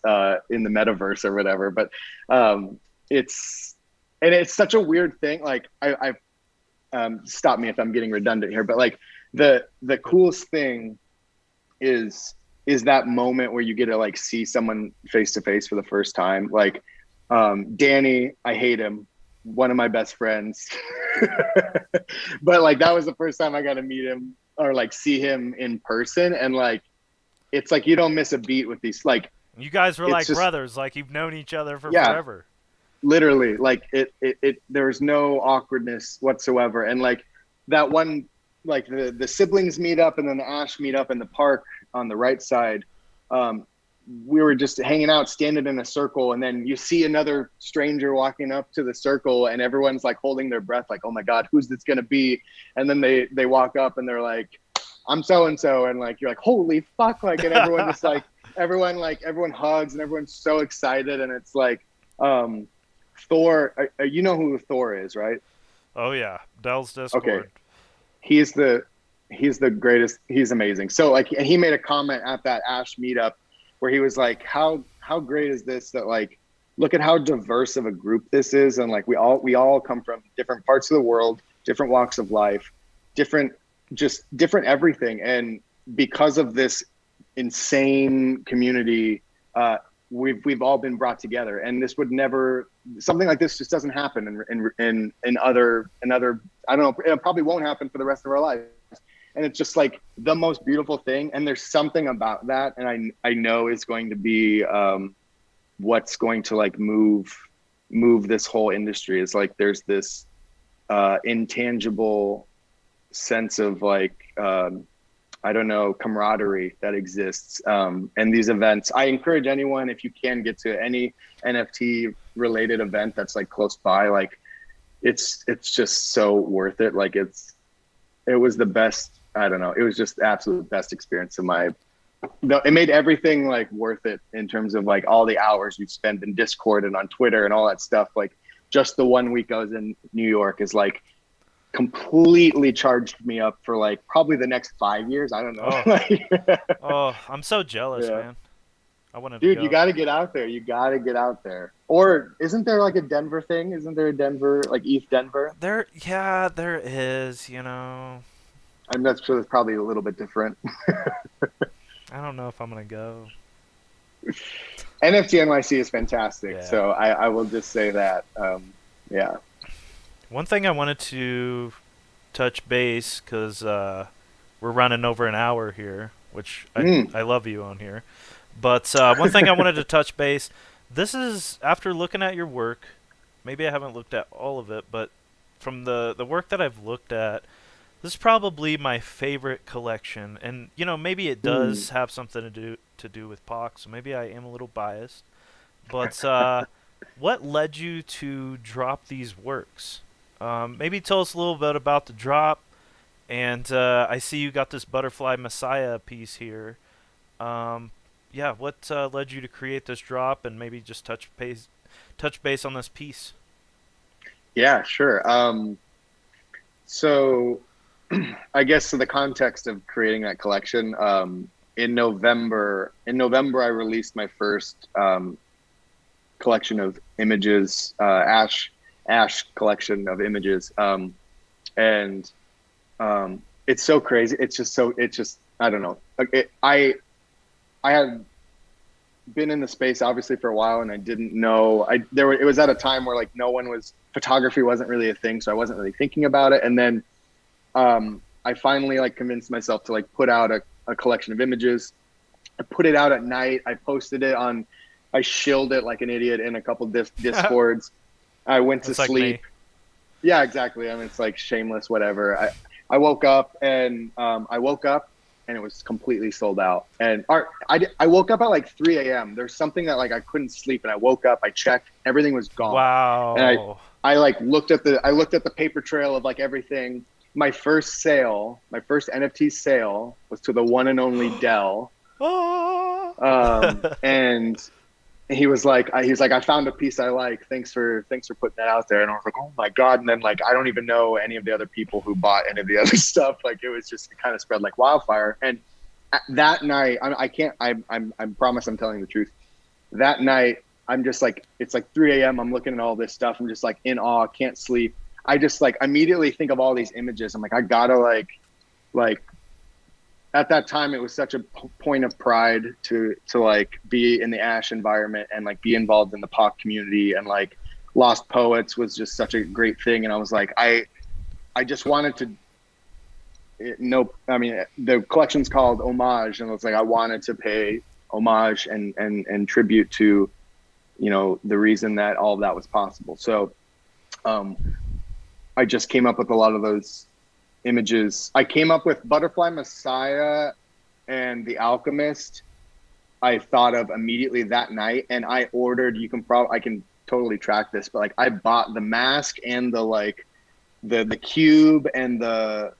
in the metaverse or whatever. But um, it's, and it's such a weird thing. Like I stop me if I'm getting redundant here, but like the coolest thing is that moment where you get to like see someone face to face for the first time. Like Danny, I hate him, one of my best friends. But like that was the first time I got to meet him or like see him in person. And like it's like you don't miss a beat with these, like You guys were it's like just, brothers, like you've known each other for yeah, forever. literally, like it there was no awkwardness whatsoever. And like that one, like the siblings meet up and then the Ash meet up in the park on the right side. um we were just hanging out, standing in a circle, and then you see another stranger walking up to the circle, and everyone's like holding their breath, like, oh my god, who's this gonna be? And then they walk up and they're like, I'm so and so, and like you're like, holy fuck, like, and everyone just like everyone hugs and everyone's so excited. And it's like Thor, you know who Thor is, right? Oh yeah, Dell's Okay, Discord. he's the he's the greatest. He's amazing. So like, and he made a comment at that Ash meetup where he was like, how great is this, that like, look at how diverse of a group this is, and like we all come from different parts of the world, different walks of life, different, just different everything. And because of this insane community, we've all been brought together. And this would never, something like this just doesn't happen in other I don't know, it probably won't happen for the rest of our lives. And it's just like the most beautiful thing. And there's something about that, and I know is going to be what's going to like move this whole industry. Is like there's this intangible sense of like I don't know, camaraderie that exists. And these events, I encourage anyone, if you can get to any NFT related event that's like close by, like it's just so worth it. Like it was the best. I don't know. It was just the absolute best experience of my, it made everything like worth it in terms of like all the hours you spend in Discord and on Twitter and all that stuff. Like just the 1 week I was in New York is like completely charged me up for like probably the next 5 years. I don't know. Oh, oh, I'm so jealous, Yeah. man. I wanted to Dude, you go. got to get out there. You got to get out there. Or isn't there like a Denver thing? Isn't there a Denver, like East Denver? There, yeah, there is. You know, I'm not sure, that's probably a little bit different. I don't know if I'm gonna go. NFT NYC is fantastic. Yeah. So I will just say that. Yeah. One thing I wanted to touch base because we're running over an hour here, which Mm. I love you on here. But one thing I wanted to touch base. This is after looking at your work. Maybe I haven't looked at all of it, but from the work that I've looked at, this is probably my favorite collection. And you know, maybe it Mm. does have something to do with POC, so maybe I am a little biased. But what led you to drop these works? Maybe tell us a little bit about the drop. And I see you got this Butterfly Messiah piece here. Um, yeah, what led you to create this drop, and maybe just touch base on this piece? Yeah, sure. So I guess in the context of creating that collection, in November, I released my first collection of images, Ash collection of images. And it's so crazy. It's just, I don't know. Like I had been in the space obviously for a while, and I didn't know, it was at a time where like photography wasn't really a thing. So I wasn't really thinking about it. And then I finally like convinced myself to like put out a collection of images. I put it out at night. I shilled it like an idiot in a couple discords. I went to That's like sleep. me. Yeah, exactly. I mean, it's like shameless, whatever. I woke up and it was completely sold out. And I woke up at like 3 a.m. There's something that like I couldn't sleep, and I woke up, I checked, everything was gone. And Wow. I like looked at the paper trail of like everything. My first NFT sale was to the one and only Dell. Oh. And he was like, I found a piece I like. Thanks for putting that out there. And I was like, oh my god. And then like I don't even know any of the other people who bought any of the other stuff. Like it was just, it kind of spread like wildfire. And that night, I can't. I promise I'm telling the truth. That night, I'm just like, it's like 3 a.m. I'm looking at all this stuff. I'm just like in awe, can't sleep. I just like immediately think of all these images. I'm like, I gotta like at that time, it was such a point of pride to like be in the Ash environment and like be involved in the POC community, and like Lost Poets was just such a great thing. And I was like, I just wanted to. No, I mean the collection's called Homage, and it's like I wanted to pay homage and tribute to, you know, the reason that all of that was possible. So, I just came up with a lot of those images. I came up with Butterfly Messiah and The Alchemist. I thought of immediately that night, and I ordered. I can totally track this, but like I bought the mask and the like the cube and the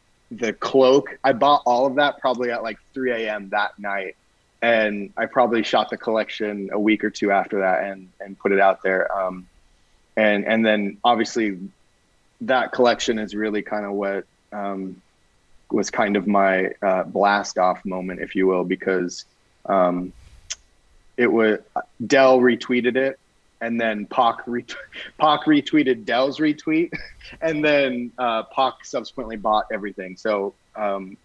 cloak. I bought all of that probably at like 3 a.m. that night, and I probably shot the collection a week or two after that and put it out there. And then obviously that collection is really kind of what was kind of my blast off moment, if you will, because it was Dell retweeted it, and then Pac retweeted Dell's retweet, and then Pac subsequently bought everything. So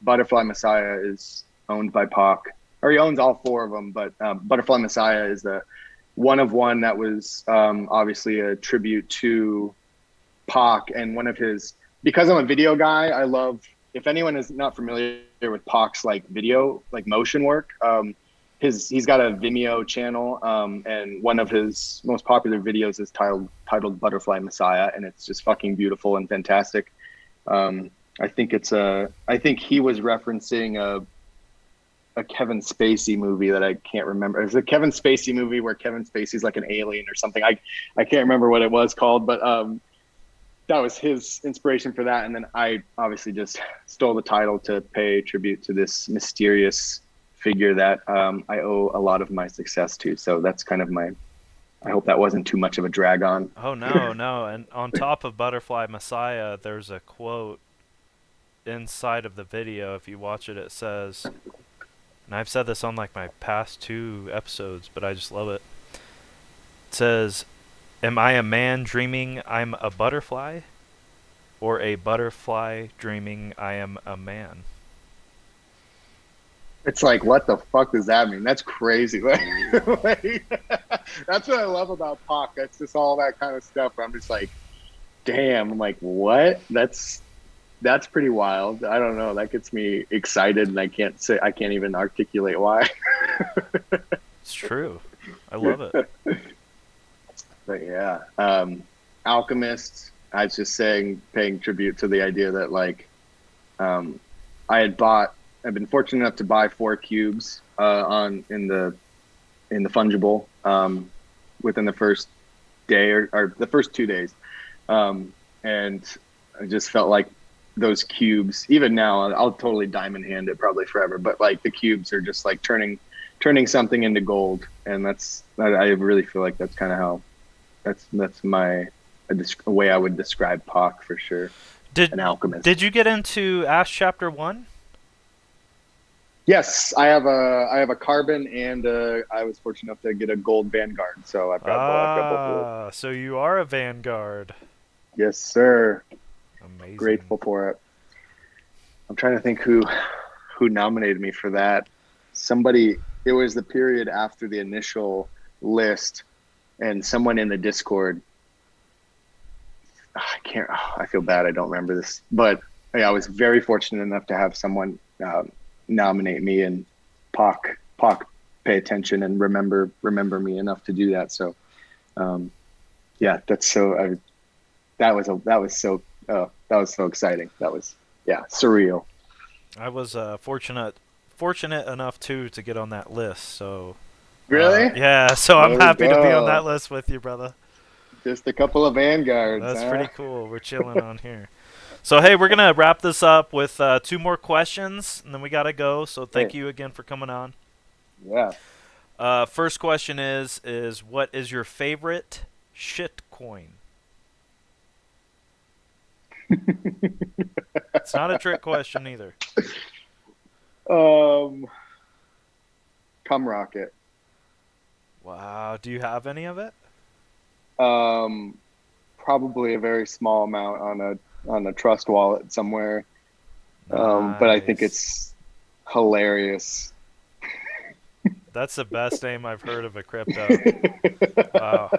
Butterfly Messiah is owned by Pac, or he owns all four of them. But Butterfly Messiah is the one of one that was obviously a tribute to Pac, and one of his. Because I'm a video guy, I love. If anyone is not familiar with Pac's like video, like motion work. He's got a Vimeo channel, and one of his most popular videos is titled Butterfly Messiah, and it's just fucking beautiful and fantastic. I think he was referencing a Kevin Spacey movie that I can't remember. It's a Kevin Spacey movie where Kevin Spacey's like an alien or something. I can't remember what it was called, but that was his inspiration for that. And then I obviously just stole the title to pay tribute to this mysterious figure that I owe a lot of my success to. So that's kind of my. I hope that wasn't too much of a drag on. Oh no, no. And on top of Butterfly Messiah, there's a quote inside of the video. If you watch it, it says, and I've said this on like my past 2 episodes, but I just love it. It says, "Am I a man dreaming I'm a butterfly, or a butterfly dreaming I am a man?" It's like, what the fuck does that mean? That's crazy. Like, that's what I love about Pac. That's just all that kind of stuff. I'm just like, damn. I'm like, what? That's pretty wild. I don't know. That gets me excited, and I can't even articulate why. It's true. I love it. But yeah, Alchemist. I was just paying tribute to the idea that like, I've been fortunate enough to buy 4 cubes in the fungible within the first day or the first 2 days, and I just felt like those cubes. Even now, I'll totally diamond hand it probably forever, but like the cubes are just like turning something into gold, and I really feel like that's kind of how that's a way I would describe Pac for sure. An alchemist. Did you get into Ash Chapter 1? Yes, I have a carbon, and I was fortunate enough to get a gold Vanguard, so I've got both of those. So you are a Vanguard. Yes, sir. Amazing. Grateful for it. I'm trying to think who nominated me for that. Somebody. It was the period after the initial list, and someone in the Discord. I can't. I feel bad. I don't remember this, but yeah, I was very fortunate enough to have someone nominate me, and Pac pay attention and remember me enough to do that. So, yeah, that's so. That was so exciting. That was surreal. I was fortunate enough too to get on that list. So really, yeah. So I'm happy to be on that list with you, brother. Just a couple of Vanguards. That's pretty cool. We're chilling on here. So hey, we're gonna wrap this up with 2 more questions, and then we gotta go. So thank you again for coming on. Yeah. First question is what is your favorite shit coin? It's not a trick question either. Um, Cum Rocket. Wow. Do you have any of it? Um, Probably a very small amount on a trust wallet somewhere. But I think Nice. it's hilarious. That's the best name I've heard of a crypto. Wow.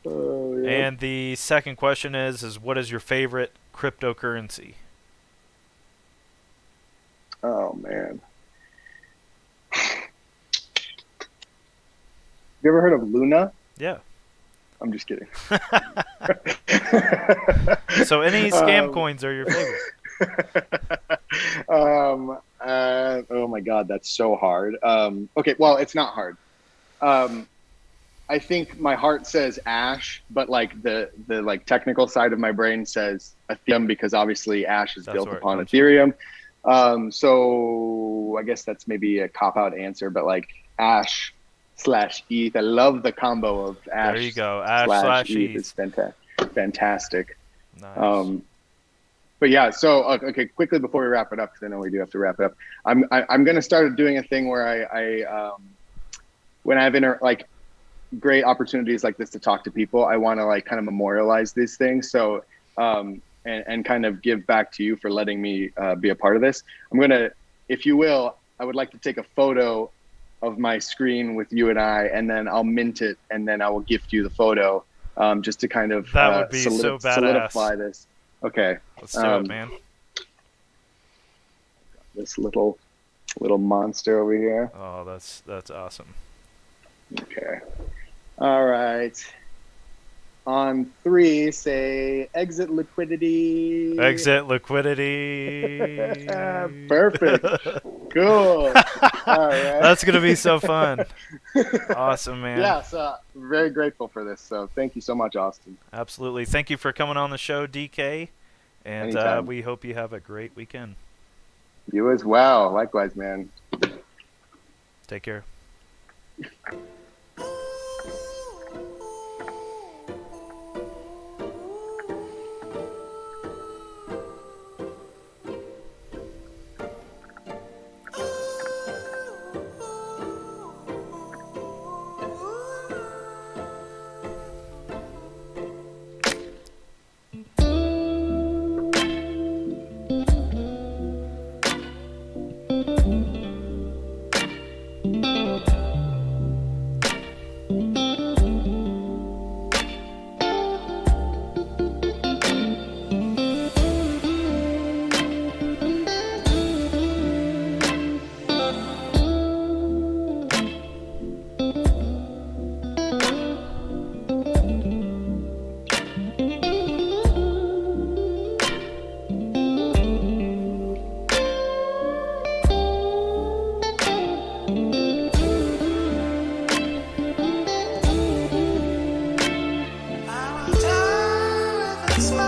Oh yeah. And the second question is what is your favorite cryptocurrency? Oh man. You ever heard of Luna? Yeah. I'm just kidding. So any scam um, coins are your favorite? oh my God, that's so hard. Okay, well, it's not hard. Um, I think my heart says Ash, but like the like technical side of my brain says Ethereum because obviously Ash is That's built where it upon comes from. Ethereum. So I guess that's maybe a cop out answer, but like Ash slash ETH. I love the combo of There you Ash go. Ash slash slash ETH. ETH. It's fantastic. Nice. Um, but yeah, so okay, quickly before we wrap it up, because I know we do have to wrap it up. I'm going to start doing a thing where I when I have like great opportunities like this to talk to people, I want to like kind of memorialize these things. So and kind of give back to you for letting me be a part of this. I'm gonna, if you will, I would like to take a photo of my screen with you and I, and then I'll mint it, and then I will gift you the photo, just to kind of That would be so badass. solidify this. Okay, Let's do it, um, man. this little monster over here. Oh, that's awesome. Okay, all right. On three, say exit liquidity. Exit liquidity. Perfect. Cool. All right. That's gonna be so fun. Awesome, man. Yeah, so very grateful for this. So thank you so much, Austin. Absolutely. Thank you for coming on the show, DK. And Anytime. we hope you have a great weekend. You as well. Likewise, man. Take care. I'm tired of this.